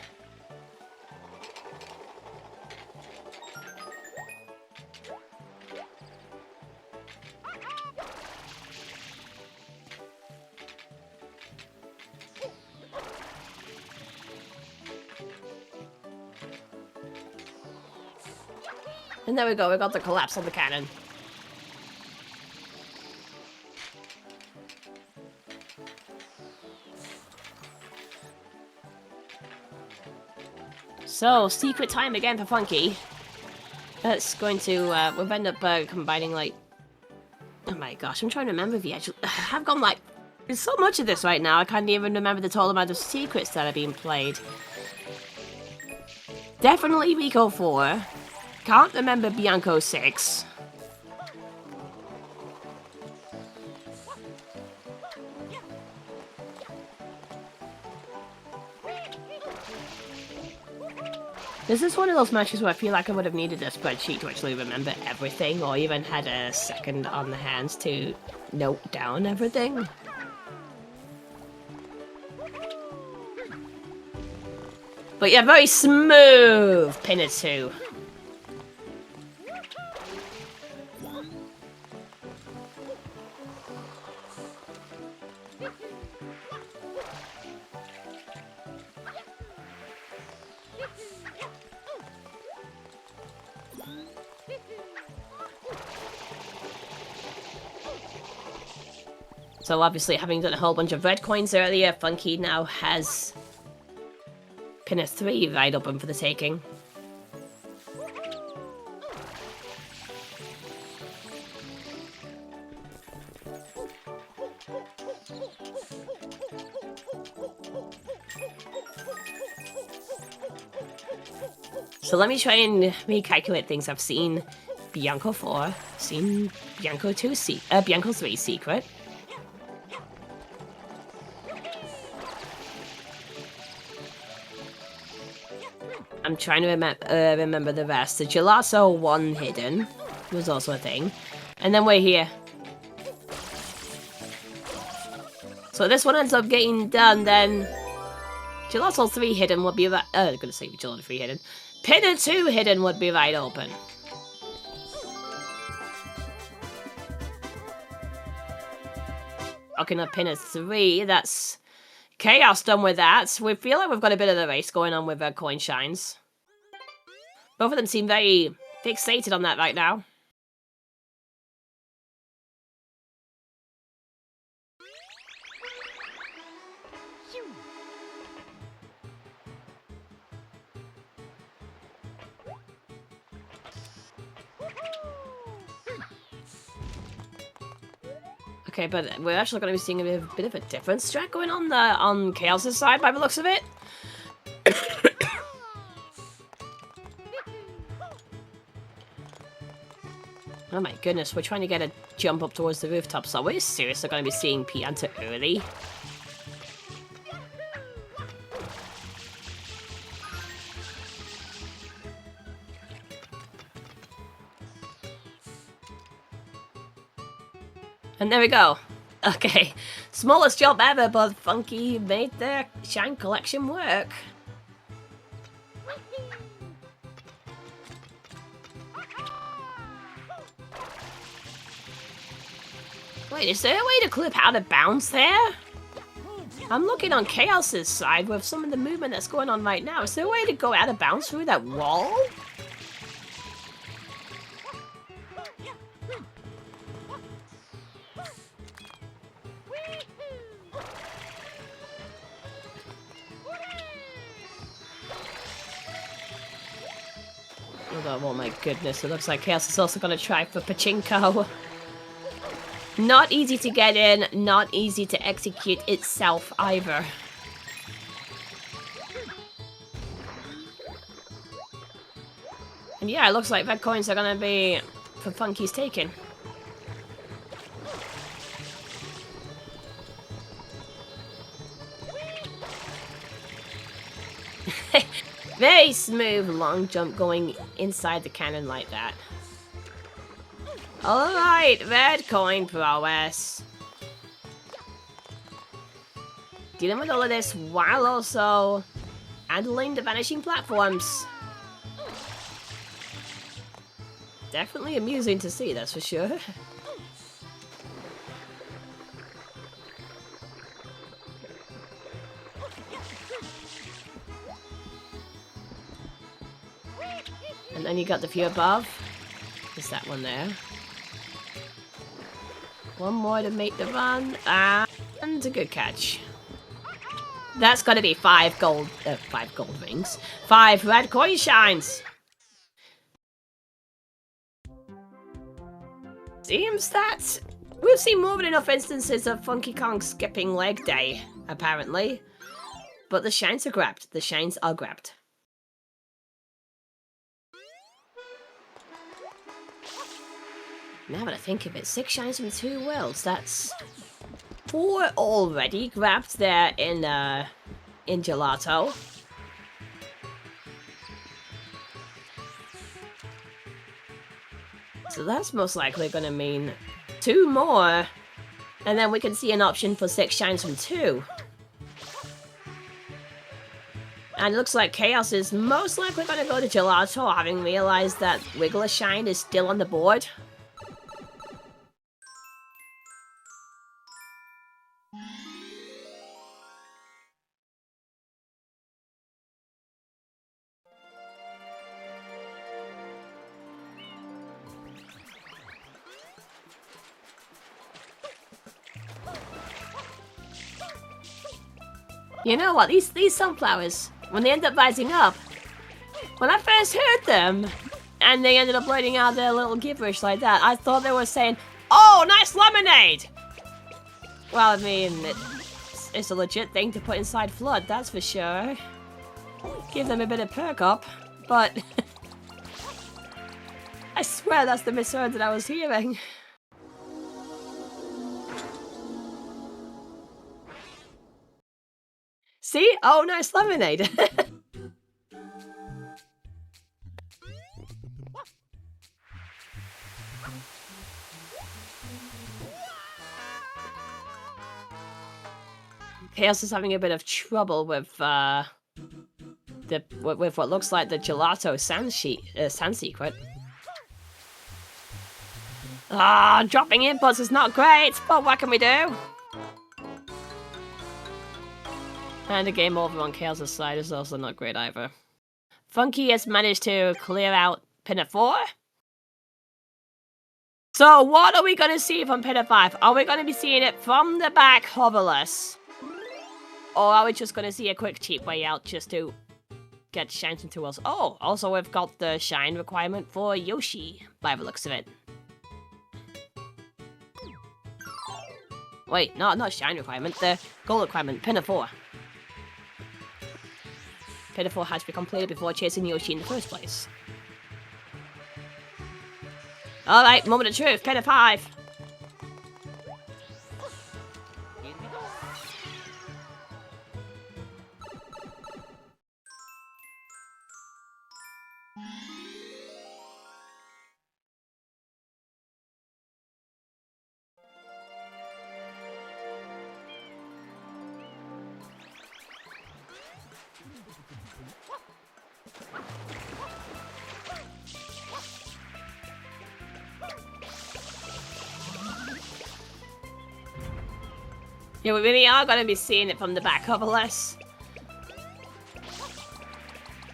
And there we go, we got the collapse on the cannon. So, secret time again for Funky. That's going to, we'll end up combining, like... Oh my gosh, I'm trying to remember the actual... I've gone, like... There's so much of this right now, I can't even remember the total amount of secrets that are being played. Definitely Rico 4. Can't remember Bianco 6. This is one of those matches where I feel like I would have needed a spreadsheet to actually remember everything, or even had a second on the hands to note down everything. But yeah, very smooth Pinner 2. So obviously, having done a whole bunch of red coins earlier, Funky now has Pinner 3 right open for the taking. So let me try and recalculate things. I've seen Bianco 4, seen Bianco 2, Bianco 3 secret. I'm trying to remember the rest. The Gelato 1 hidden was also a thing. And then we're here. So this one ends up getting done, then Gelato 3 hidden would be right... I'm gonna say Gelato 3 hidden. Pinner 2 hidden would be right open. Talking of Pinner 3, that's... Chaos done with that. We feel like we've got a bit of a race going on with coin shines. Both of them seem very fixated on that right now. Okay, but we're actually going to be seeing a bit of a different strat going on Chaos' side by the looks of it. Oh my goodness, we're trying to get a jump up towards the rooftop, so we're seriously going to be seeing Pianta early. And there we go. Okay, smallest job ever, but Funky made their shine collection work. Wait, is there a way to clip out of bounds there? I'm looking on Chaos's side with some of the movement that's going on right now. Is there a way to go out of bounds through that wall? Oh my goodness, it looks like Chaos is also going to try for Pachinko. Not easy to get in, not easy to execute itself either. And yeah, it looks like red coins are going to be for Funky's taking. Very smooth long jump going inside the cannon like that. Alright, red coin prowess. Dealing with all of this while also handling the vanishing platforms. Definitely amusing to see, that's for sure. And then you got the view above. There's that one there. One more to make the run, and a good catch. That's got to be 5 gold rings. 5 red coin shines. Seems that we've seen more than enough instances of Funky Kong skipping leg day, apparently. But the shines are grabbed. The shines are grabbed. Now that I think of it, 6 shines from 2 worlds. That's 4 already grabbed there in Gelato. So that's most likely going to mean 2 more. And then we can see an option for 6 shines from 2. And it looks like Chaos is most likely going to go to Gelato, having realized that Wiggler Shine is still on the board. You know what, these sunflowers, when they end up rising up, when I first heard them, and they ended up letting out their little gibberish like that, I thought they were saying, "Oh, nice lemonade!" Well, I mean, it's a legit thing to put inside Flood, that's for sure. Give them a bit of perk up, but I swear that's the misheard that I was hearing. See? Oh, nice lemonade. Chaos is having a bit of trouble with with what looks like the Gelato sand secret. Ah, dropping inputs is not great, but what can we do? And a game over on Chaos' side is also not great either. Funky has managed to clear out Pinner 4. So what are we going to see from Pinner 5? Are we going to be seeing it from the back hoverless? Or are we just going to see a quick cheap way out just to get shines into us? Oh, also we've got the shine requirement for Yoshi, by the looks of it. Wait, no, not shine requirement, the goal requirement, Pinner 4. Pinner 4 has to be completed before chasing Yoshi in the first place. Alright, moment of truth, Pinner 5. Yeah, we really are going to be seeing it from the back cover less.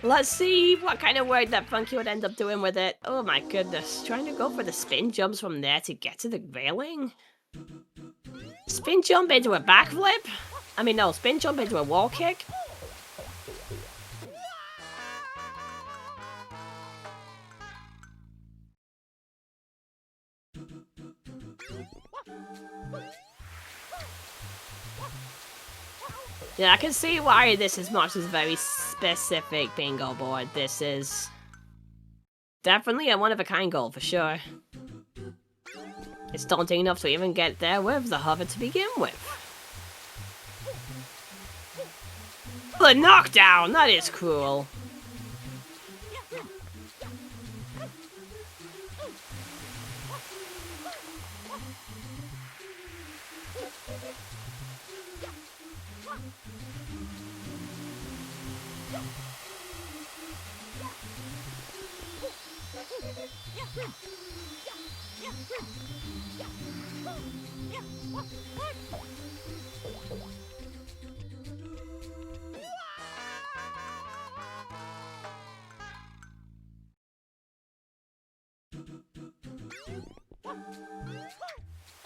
Let's see what kind of work that Funky would end up doing with it. Oh my goodness. Trying to go for the spin jumps from there to get to the railing? Spin jump into a backflip? I mean, no, spin jump into a wall kick? Yeah, I can see why this is marked as a very specific bingo board. This is definitely a one-of-a-kind goal, for sure. It's daunting enough to even get there with the hover to begin with. The knockdown! That is cruel.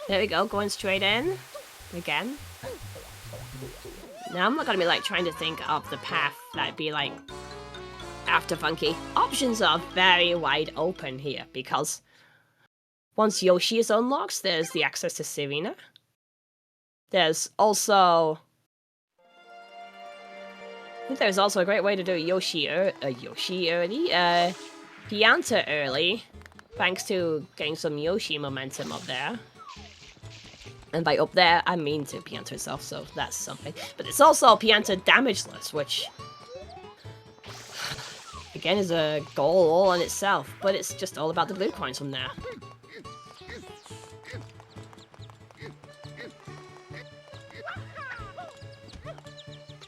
There we go, going straight in. Again. Now I'm not gonna be like trying to think of the path that'd be like after Funky. Options are very wide open here because once Yoshi is unlocked, there's the access to Serena. There's also I think there's also a great way to do Yoshi early, Pianta early, thanks to getting some Yoshi momentum up there. And by up there, I mean to Pianta itself, so that's something. But it's also Pianta damageless, which again is a goal all in itself, but it's just all about the blue coins from there.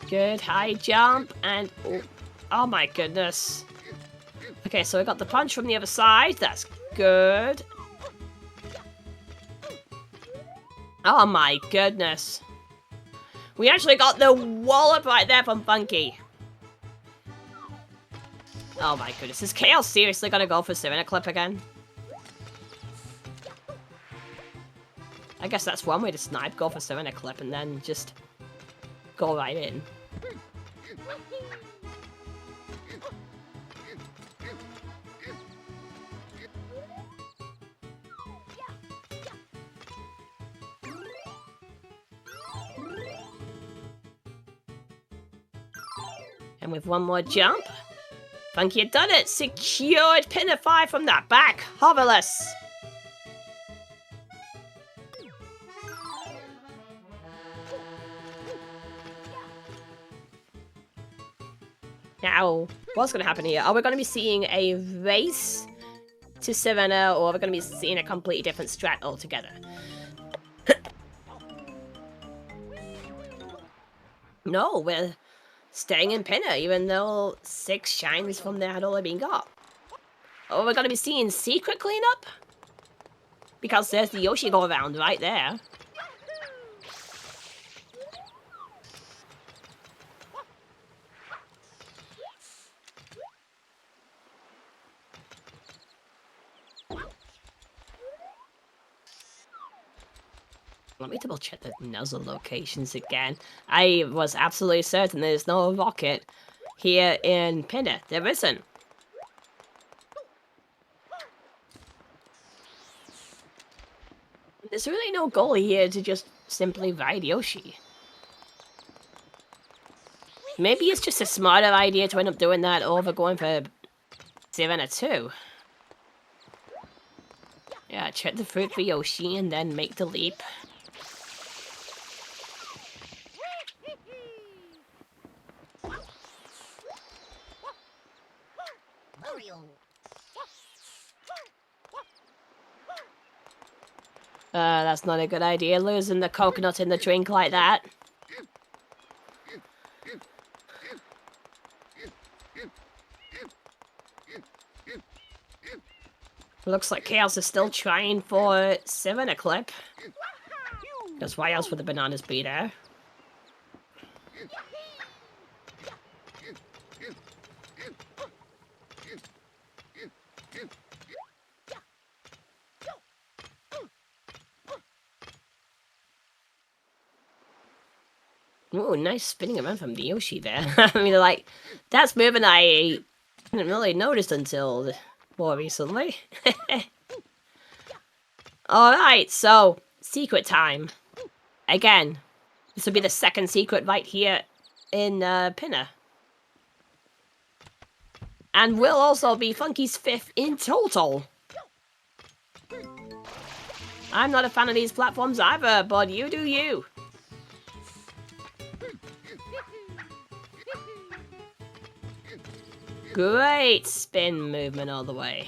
Good high jump, and oh my goodness. Okay, so we got the punch from the other side, that's good. Oh my goodness. We actually got the wallop right there from Funky. Oh my goodness, is Chaos seriously gonna go for Serena Clip again? I guess that's one way to snipe, go for Serena Clip and then just go right in. And with one more jump, Funky had done it! Secured pin of 5 from that back, hoverless! Now, what's going to happen here? Are we going to be seeing a race to Serena, or are we going to be seeing a completely different strat altogether? No, we're staying in Pinner, even though 6 shines from there had already been got. Or we're going to be seeing secret cleanup? Because there's the Yoshi go around right there. Let me double check the nuzzle locations again. I was absolutely certain there's no rocket here in Pinner. There isn't. There's really no goal here to just simply ride Yoshi. Maybe it's just a smarter idea to end up doing that over going for Serena 2. Yeah, check the fruit for Yoshi and then make the leap. That's not a good idea, losing the coconut in the drink like that. Looks like Chaos is still trying for Serena Clip. Because why else would the bananas be there? Ooh, nice spinning around from the Yoshi there. I mean, like, that's moving I didn't really notice until more recently. Alright, so, secret time. Again, this will be the second secret right here in Pinner. And will also be Funky's 5th in total. I'm not a fan of these platforms either, but you do you. Great spin movement all the way.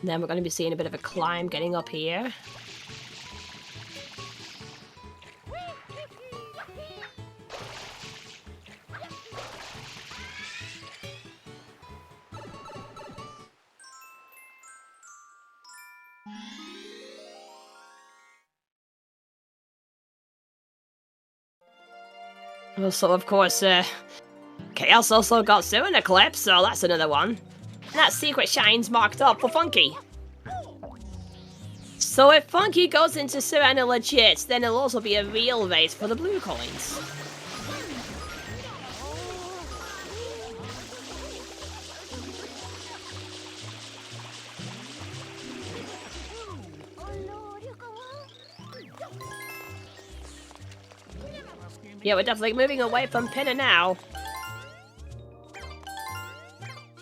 Then we're going to be seeing a bit of a climb getting up here. Also, of course, Chaos also got Siren Eclipse, so that's another one. That secret shine's marked up for Funky. So if Funky goes into Sirena legit, then it'll also be a real race for the blue coins. Yeah, we're definitely moving away from Pinner now.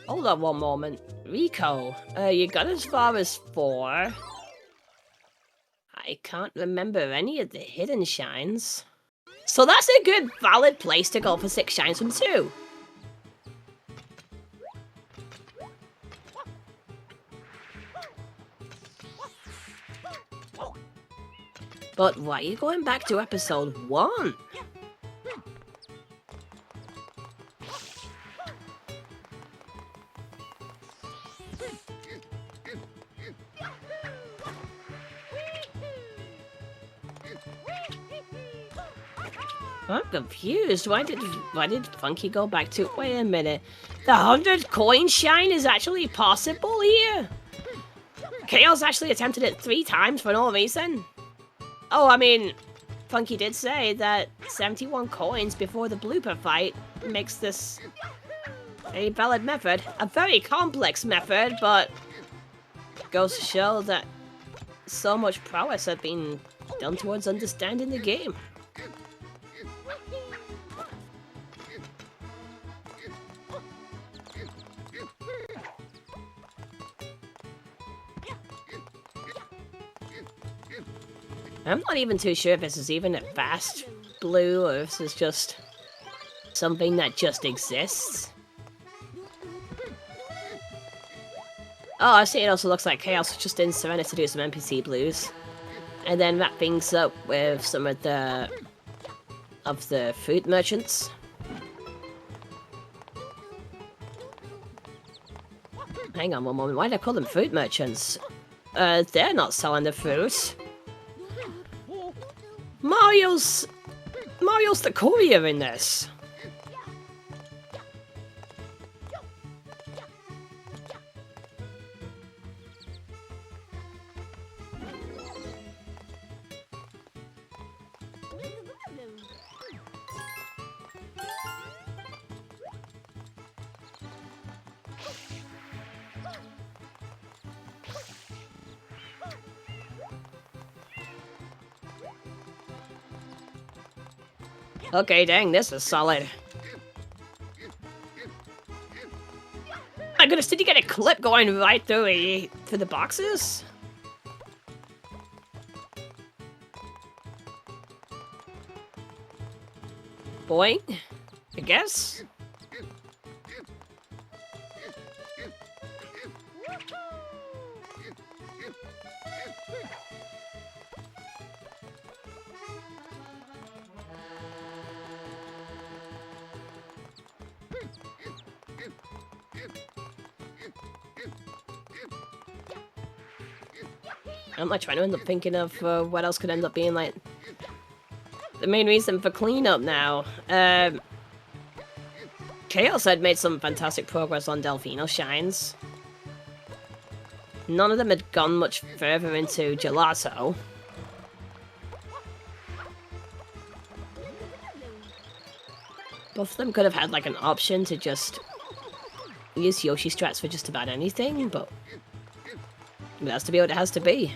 Hold on one moment. Rico, you got as far as 4. I can't remember any of the hidden shines. So that's a good, valid place to go for 6 shines from 2. But why are you going back to episode 1? I'm confused. Why did Funky go back to... Wait a minute. The 100 coin shine is actually possible here? Chaos actually attempted it 3 times for no reason. Oh, I mean, Funky did say that 71 coins before the blooper fight makes this a valid method. A very complex method, but goes to show that so much prowess had been done towards understanding the game. I'm not even too sure if this is even a fast blue or if this is just something that just exists. Oh, I see, it also looks like Chaos was just in Serena to do some NPC blues. And then wrap things up with some of the food merchants. Hang on one moment, why did I call them food merchants? They're not selling the food. Mario's the courier in this. Okay, dang, this is solid. My goodness, did you get a clip going right through the boxes? Boing, I guess. I'm like trying to end up thinking of what else could end up being like the main reason for cleanup now. Chaos had made some fantastic progress on Delfino Shines. None of them had gone much further into Gelato. Both of them could have had like an option to just use Yoshi strats for just about anything, but it has to be what it has to be.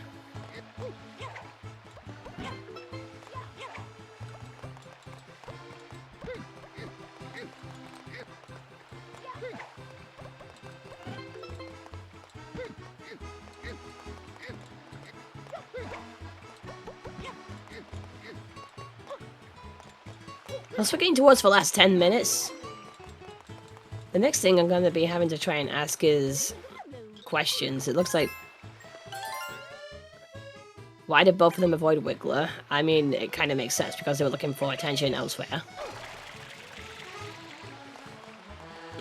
As we're getting towards the last 10 minutes, the next thing I'm going to be having to try and ask is questions. It looks like... Why did both of them avoid Wiggler? I mean, it kind of makes sense because they were looking for attention elsewhere.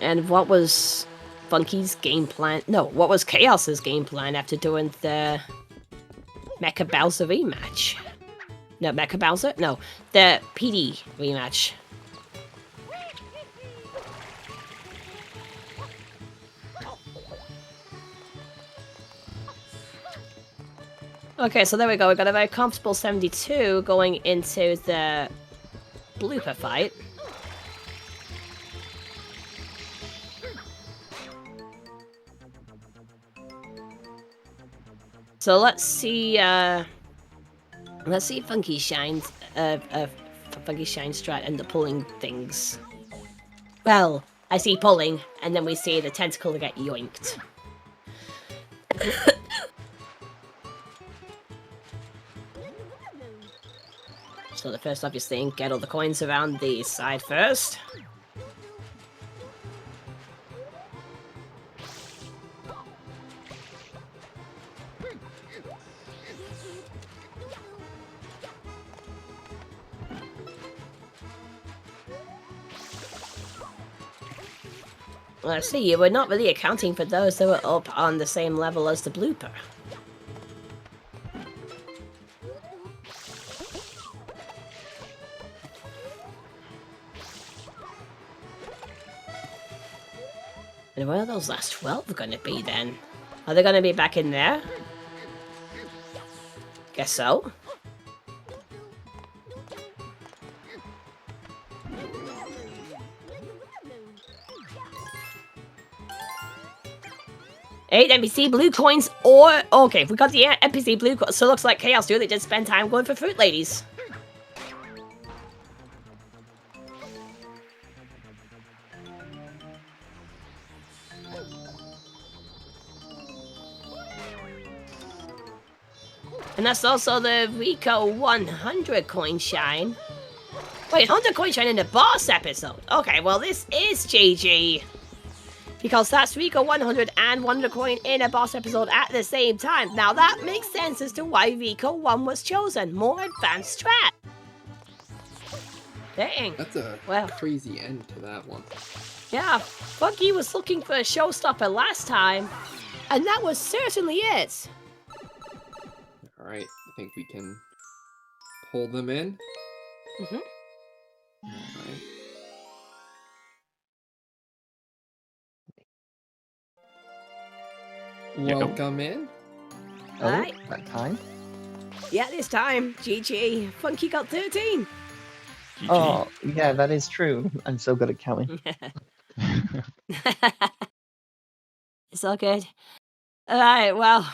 And what was Funky's game plan? No, what was Chaos's game plan after doing the Mecha Bowser rematch? No, Mecha Bowser? No, the PD rematch. Okay, so there we go. We got a very comfortable 72 going into the blooper fight. So let's see Funky Shine's Funky Shine strat end up pulling things. Well, I see pulling, and then we see the tentacle get yoinked. So the first obvious thing, get all the coins around the side first. Let's see, you were not really accounting for those that were up on the same level as the blooper. And where are those last 12 going to be then? Are they going to be back in there? Guess so. Eight NPC blue coins or... Okay, we got the NPC blue coins. So it looks like Chaos really did spend time going for fruit ladies. And that's also the Rico 100 coin shine. Wait, 100 coin shine in the boss episode. Okay, well this is GG. Because that's Rico 100 and 100 coin in a boss episode at the same time. Now that makes sense as to why Rico 1 was chosen. More advanced strat. Dang. That's a crazy end to that one. Yeah, Funky was looking for a showstopper last time. And that was certainly it. Alright, I think we can pull them in. Mm-hmm. Alright. Welcome in. Alright. That time. Yeah, this time, GG. Funky got 13. GG. Oh, yeah, that is true. I'm so good at counting. It's all good. Alright, well,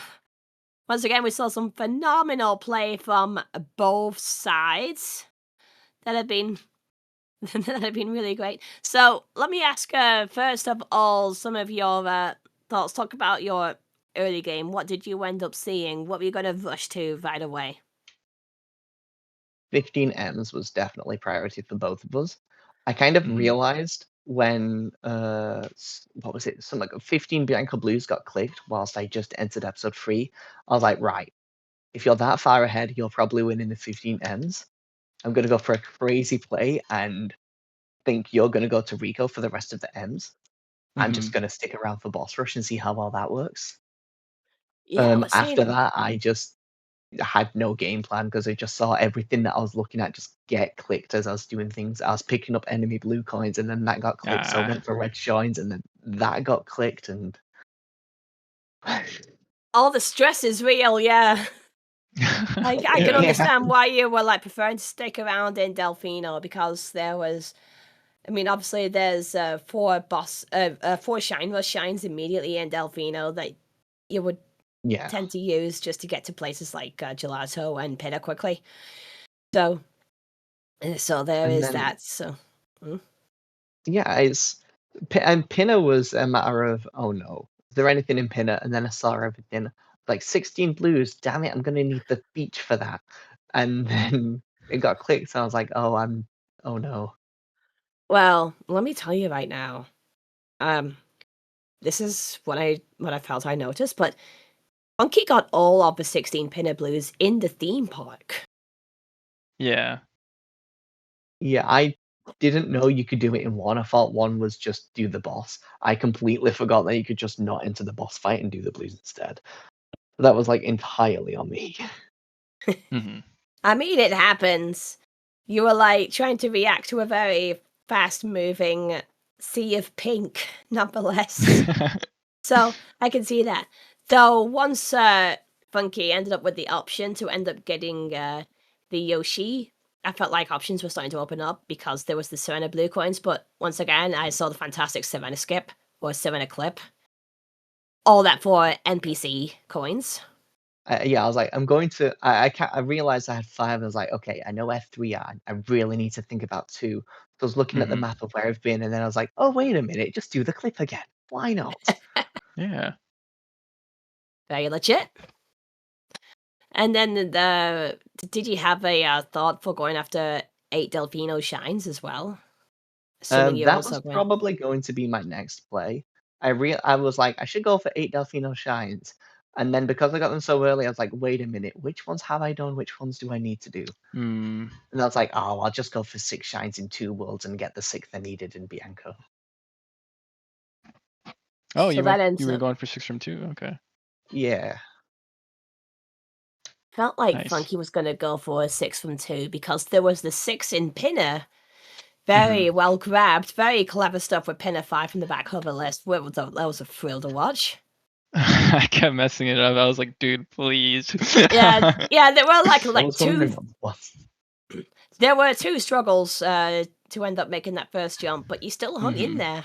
once again, we saw some phenomenal play from both sides that have been really great. So let me ask first of all some of your thoughts. Talk about your early game. What did you end up seeing? What were you going to rush to right away? 15 M's was definitely priority for both of us. I kind of realized when what was it? Something like 15 Bianca Blues got clicked whilst I just entered episode 3. I was like, right, if you're that far ahead, you're probably winning the 15 M's. I'm gonna go for a crazy play and think you're gonna go to Rico for the rest of the M's. I'm just gonna stick around for boss rush and see how well that works. Yeah, After that, I just had no game plan because I just saw everything that I was looking at just get clicked as I was doing things. I was picking up enemy blue coins and then that got clicked, so I went for red shines and then that got clicked and All the stress is real, yeah. I can Yeah. understand why you were like preferring to stick around in Delfino because there was, I mean, obviously there's 4 shine rush shines immediately in Delfino that you would Yeah. tend to use just to get to places like Gelato and Pinna quickly. So there And is then- that. So Yeah, and Pinner was a matter of, oh no, is there anything in Pinner? And then I saw everything, like 16 blues, damn it, I'm gonna need the beach for that. And then it got clicked, and I was like, oh no. well, let me tell you right now. This is what I felt I noticed, but Funky got all of the 16 Pinna blues in the theme park. Yeah. Yeah, I didn't know you could do it in one. I thought one was just do the boss. I completely forgot that you could just not enter the boss fight and do the blues instead. That was like entirely on me. Mm-hmm. I mean, it happens. You were like trying to react to a very fast moving sea of pink, nonetheless. So I can see that. Though once Funky ended up with the option to end up getting the Yoshi, I felt like options were starting to open up because there was the Serena blue coins. But once again, I saw the fantastic Serena skip or Serena clip. All that for NPC coins. Yeah, I was like, I'm going to. I can't. I realized I had 5. I was like, okay, I know where 3 are. I really need to think about 2. So I was looking at the Mhm. map of where I've been, and then I was like, oh wait a minute, just do the clip again. Why not? Yeah. Very legit. And then did you have a thought for going after 8 Delfino shines as well? Assuming you're That also was going. probably going to be my next play. I was like, I should go for 8 Delfino shines, and then because I got them so early, I was like, wait a minute, which ones have I done? Which ones do I need to do? Mm. And I was like, oh, I'll just go for 6 shines in 2 worlds and get the 6th I needed in Bianco. Oh, So that ends you were up- going for 6 from 2? Okay. Yeah. Felt like Nice. Funky was going to go for a 6 from 2 because there was the 6 in Pinner. Very well grabbed, very clever stuff with Pinner 5 from the back hover list. That was a thrill to watch. I kept messing it up. I was like, dude, please. Yeah, there were like I was wondering 2. what. There were 2 struggles to end up making that first jump, but you still hung in there.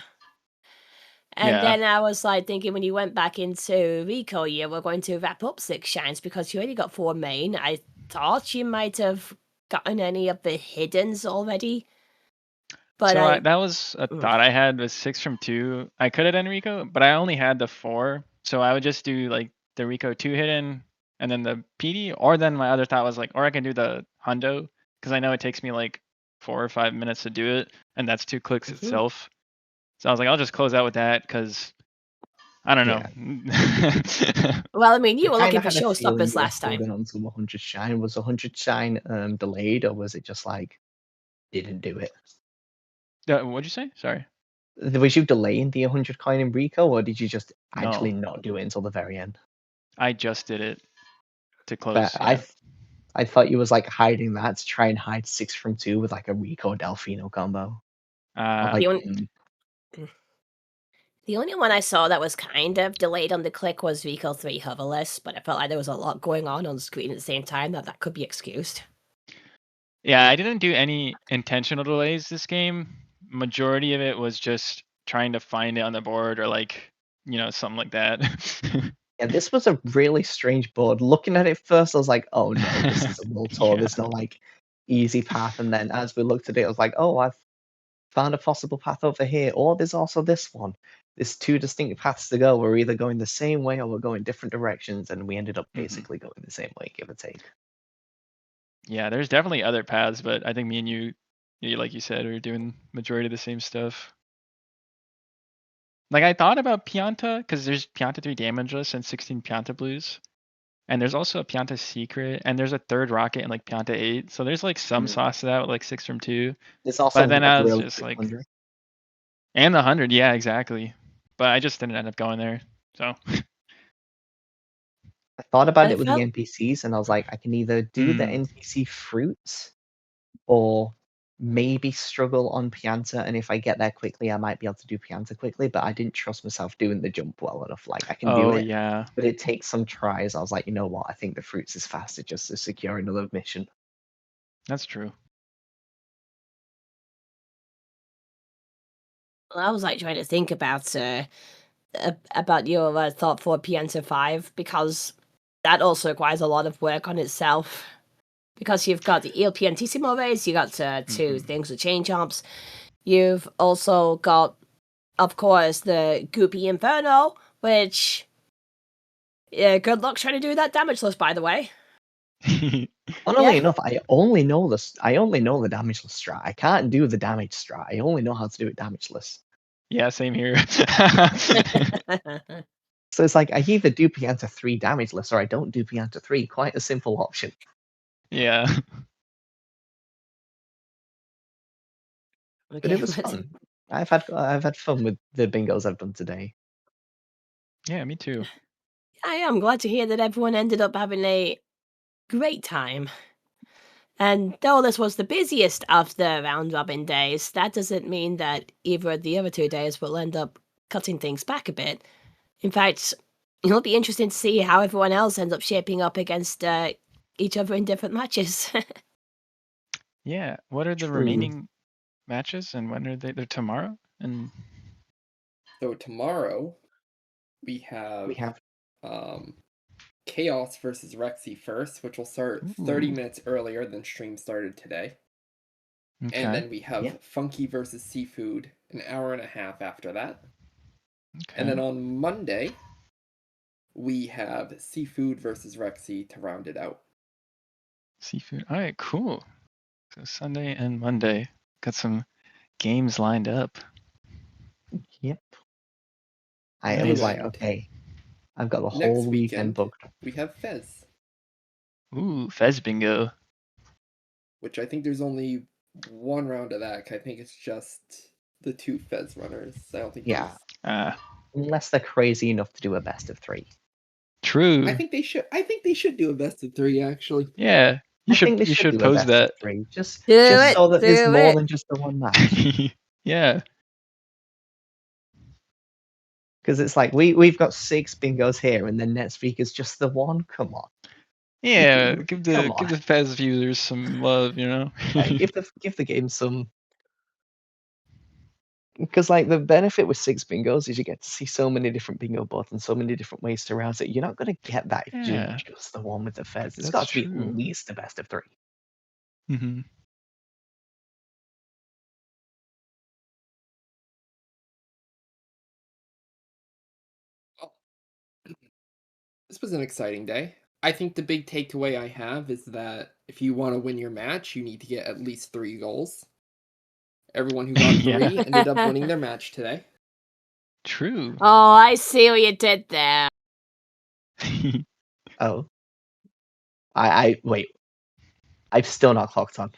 And Yeah. then I was like thinking when you went back into Rico, you were going to wrap up 6 shines because you already got 4 main. I thought you might have gotten any of the hiddens already. But So that was a thought I had, was 6 from 2. I could have done Rico, but I only had the 4. So I would just do like the Rico 2 hidden and then the PD. Or then my other thought was like, or I can do the Hundo because I know it takes me like 4 or 5 minutes to do it. And that's 2 clicks itself. So I was like, I'll just close out with that because I don't know. Well, I mean, you were I looking kinda for had a feeling showstoppers you were last time. holding on to 100 shine. Was 100 shine delayed, or was it just like didn't do it? What'd you say? Sorry. Was you delaying the 100 coin in Rico, or did you just actually No. not do it until the very end? I just did it to close. But Yeah. I thought you was like hiding that to try and hide 6 from 2 with like a Rico Delfino combo. Like, The only one I saw that was kind of delayed on the click was Rico 3 hoverless, but I felt like there was a lot going on the screen at the same time that could be excused. Yeah, I didn't do any intentional delays this game. Majority of it was just trying to find it on the board or like, something like that. yeah, this was a really strange board. Looking at it first, I was like, oh no, this is a world tour. There's no like easy path. And then as we looked at it, I was like, oh, I've found a possible path over here. Or there's also this one. There's 2 distinct paths to go. We're either going the same way or we're going different directions. And we ended up basically going the same way, give or take. Yeah, there's definitely other paths, but I think me and you, like you said, we were doing majority of the same stuff. Like I thought about Pianta because there's Pianta 3 damageless and 16 Pianta blues. And there's also a Pianta secret, and there's a 3rd rocket in like Pianta 8. So there's like some sauce to that with like 6 from 2. There's also but then I was really just like 100. And the 100, yeah, exactly. But I just didn't end up going there. So thought about I it with felt- the NPCs, and I was like, I can either do the NPC fruits, or maybe struggle on Pianta, and if I get there quickly, I might be able to do Pianta quickly, but I didn't trust myself doing the jump well enough. Like, I can do Oh it, yeah, but it takes some tries. I was like, you know what? I think the fruits is faster just to secure another mission. that's true. Well, I was like trying to think about your thought for Pianta 5, because that also requires a lot of work on itself. Because you've got the Il Piantissimo race, you got two things with chain jumps. You've also got, of course, the Goopy Inferno, which good luck trying to do that damage list, by the way. Funnily Yeah. enough, I only know the damageless strat. I can't do the damage strat. I only know how to do it damageless. Yeah, same here. So it's like I either do Pianta 3 damageless or I don't do Pianta 3. Quite a simple option. Yeah. But it was fun. I've had fun with the bingos I've done today. Yeah, me too. I am glad to hear that everyone ended up having a great time. And though this was the busiest of the round robin days, that doesn't mean that either of the other 2 days will end up cutting things back a bit. In fact, it'll be interesting to see how everyone else ends up shaping up against each other in different matches. Yeah. What are the True. remaining matches, and when are they? They're tomorrow. And So tomorrow we have Chaos versus Rexy first, which will start 30 minutes earlier than stream started today. okay. And then we have Funky versus Seafood an hour and a half after that. Okay. And then on Monday, we have Seafood versus Rexy to round it out. Seafood. All right, cool. So Sunday and Monday got some games lined up. Yep. I was like, okay, I've got the whole weekend booked. We have Fez. Ooh, Fez bingo. Which I think there's only one round of that. I think it's just the 2 Fez runners. I don't think. Yeah. Unless they're crazy enough to do a best of 3. True. I think they should. I think they should do a best of 3. Actually. Yeah. You should pose that. 3. Just so that there's more than just the one match. Yeah. Because it's like we've got 6 bingos here, and then next week is just the one. Come on. Yeah, give the Fez users some love, you know. give the game some. Because like the benefit with 6 bingos is you get to see so many different bingo boards and so many different ways to route it. You're not going to get that if you do just the one with the Fez. It's got to be at least the best of 3. Mm-hmm. This was an exciting day. I think the big takeaway I have is that if you want to win your match, you need to get at least 3 goals. Everyone who got 3 ended up winning their match today. True. Oh, I see what you did there. Oh. I wait. I've still not clocked on.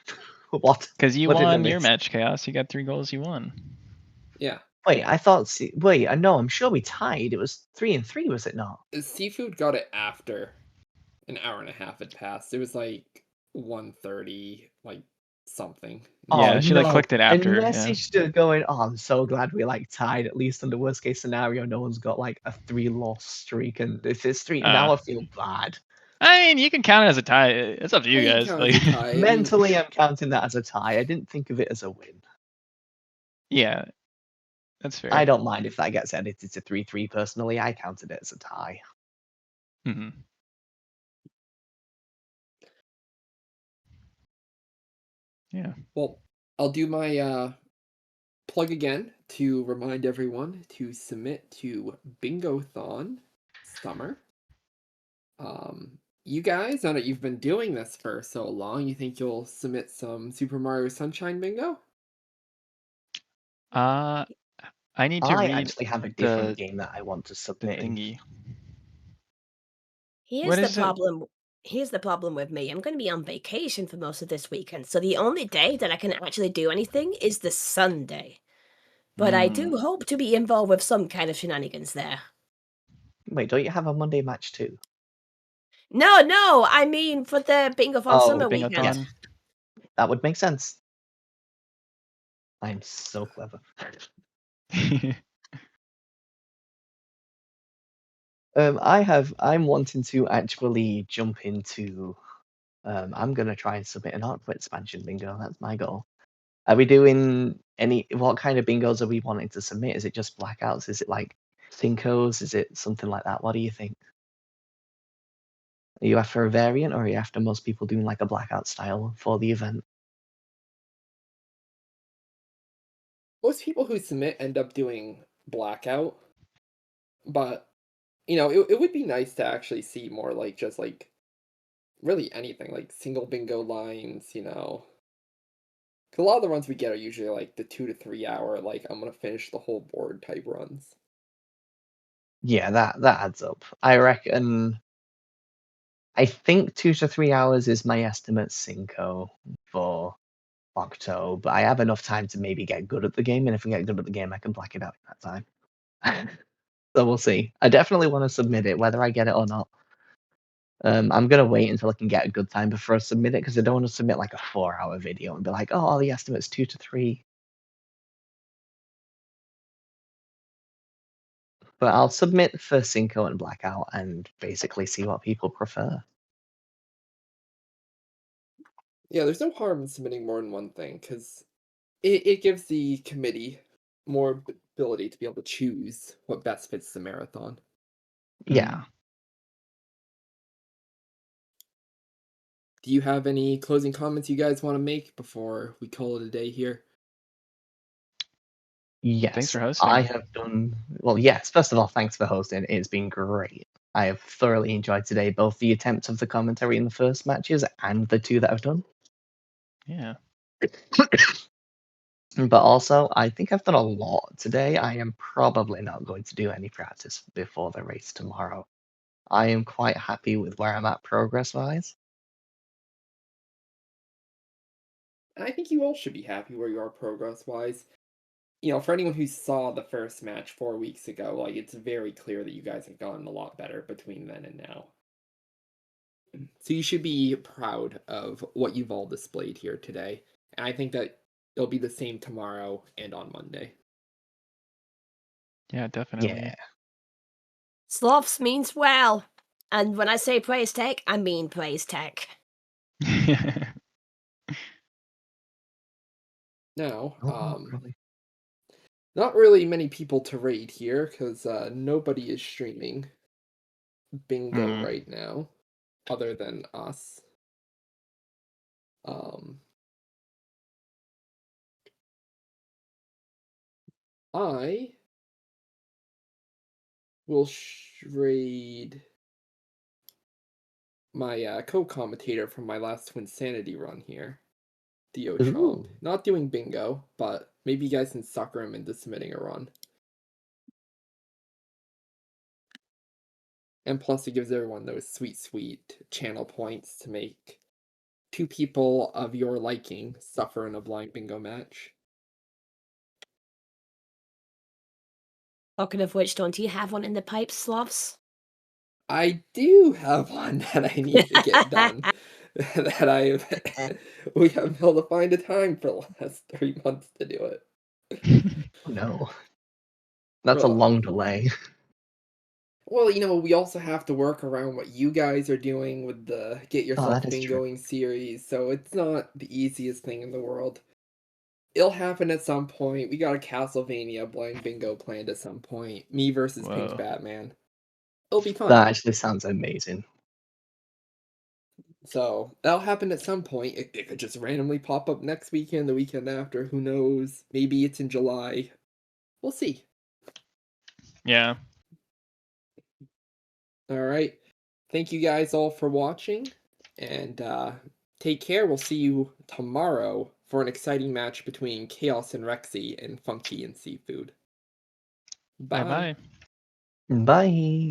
What? Because you What did I won your miss? match, Chaos. You got 3 goals, you won. Yeah. Wait, I thought. Wait, no, I'm sure we tied. It was 3-3, was it not? Seafood got it after an hour and a half had passed. It was like 1:30, like something. Yeah, she like clicked it after. A message to going, oh, I'm so glad we like tied, at least in the worst case scenario. No one's got like a 3-loss streak, and if it's 3, now I feel bad. I mean, you can count it as a tie. It's up to you guys. Like, mentally, I'm counting that as a tie. I didn't think of it as a win. Yeah, that's fair. I don't mind if that gets edited to 3-3 personally. I counted it as a tie. Mm-hmm. Yeah. Well, I'll do my plug again to remind everyone to submit to Bingothon Summer. You guys, now that you've been doing this for so long, you think you'll submit some Super Mario Sunshine Bingo? I need to read. I actually have a different game that I want to submit. Thingy. Here's the problem. Here's the problem with me. I'm going to be on vacation for most of this weekend, so the only day that I can actually do anything is the Sunday. But I do hope to be involved with some kind of shenanigans there. Wait, don't you have a Monday match too? No, I mean for the Bingo Fun Oh, Summer Bingo weekend. Thon. that would make sense. I'm so clever. I'm wanting to actually jump into. I'm gonna try and submit an art for expansion bingo. That's my goal. Are we doing any? What kind of bingos are we wanting to submit? Is it just blackouts? Is it like Cincos? Is it something like that? What do you think? Are you after a variant, or are you after most people doing like a blackout style for the event? Most people who submit end up doing blackout, but it would be nice to actually see more like just like really anything like single bingo lines. 'Cause a lot of the runs we get are usually like the 2 to 3 hour, like I'm gonna finish the whole board type runs. Yeah, that adds up. I reckon. I think 2 to 3 hours is my estimate Cinco for Octo, but I have enough time to maybe get good at the game, and if I get good at the game, I can black it out in that time. So we'll see. I definitely want to submit it, whether I get it or not. I'm gonna wait until I can get a good time before I submit it, because I don't want to submit like a 4-hour video and be like, "Oh, the estimate's 2 to 3." But I'll submit for Cinco and Blackout and basically see what people prefer. Yeah, there's no harm in submitting more than one thing, because it gives the committee more ability to be able to choose what best fits the marathon. Yeah. Do you have any closing comments you guys want to make before we call it a day here? Yes. Thanks for hosting. I have done well. Yes. First of all, thanks for hosting. It's been great. I have thoroughly enjoyed today, both the attempts of the commentary in the first matches and the two that I've done. Yeah. But also, I think I've done a lot today. I am probably not going to do any practice before the race tomorrow. I am quite happy with where I'm at progress-wise. I think you all should be happy where you are progress-wise. For anyone who saw the first match 4 weeks ago, like it's very clear that you guys have gotten a lot better between then and now. So you should be proud of what you've all displayed here today. And I think that it'll be the same tomorrow and on Monday. Yeah, definitely. Yeah. Sloths means well. And when I say praise tech, I mean praise tech. Now, Probably. not really many people to raid here, because nobody is streaming bingo right now, other than us. I will raid my co-commentator from my last Twinsanity run here, Dio Chomp. Not doing bingo, but maybe you guys can sucker him into submitting a run. And plus, it gives everyone those sweet channel points to make 2 people of your liking suffer in a blind bingo match. Talking of which, don't you have one in the pipes, Sloths? I do have one that I need to get done. That we haven't been able to find a time for the last 3 months to do it. No. That's a long delay. Well, we also have to work around what you guys are doing with the Get Yourself Bingoing series, so it's not the easiest thing in the world. It'll happen at some point. We got a Castlevania blind bingo planned at some point. Me versus Pink Batman. It'll be fun. That actually sounds amazing. So, that'll happen at some point. It could just randomly pop up next weekend, the weekend after, who knows? Maybe it's in July. We'll see. Yeah. Alright. Thank you guys all for watching, and take care. We'll see you tomorrow for an exciting match between Chaos and Rexy and Funky and Seafood. Bye. Bye-bye. Bye.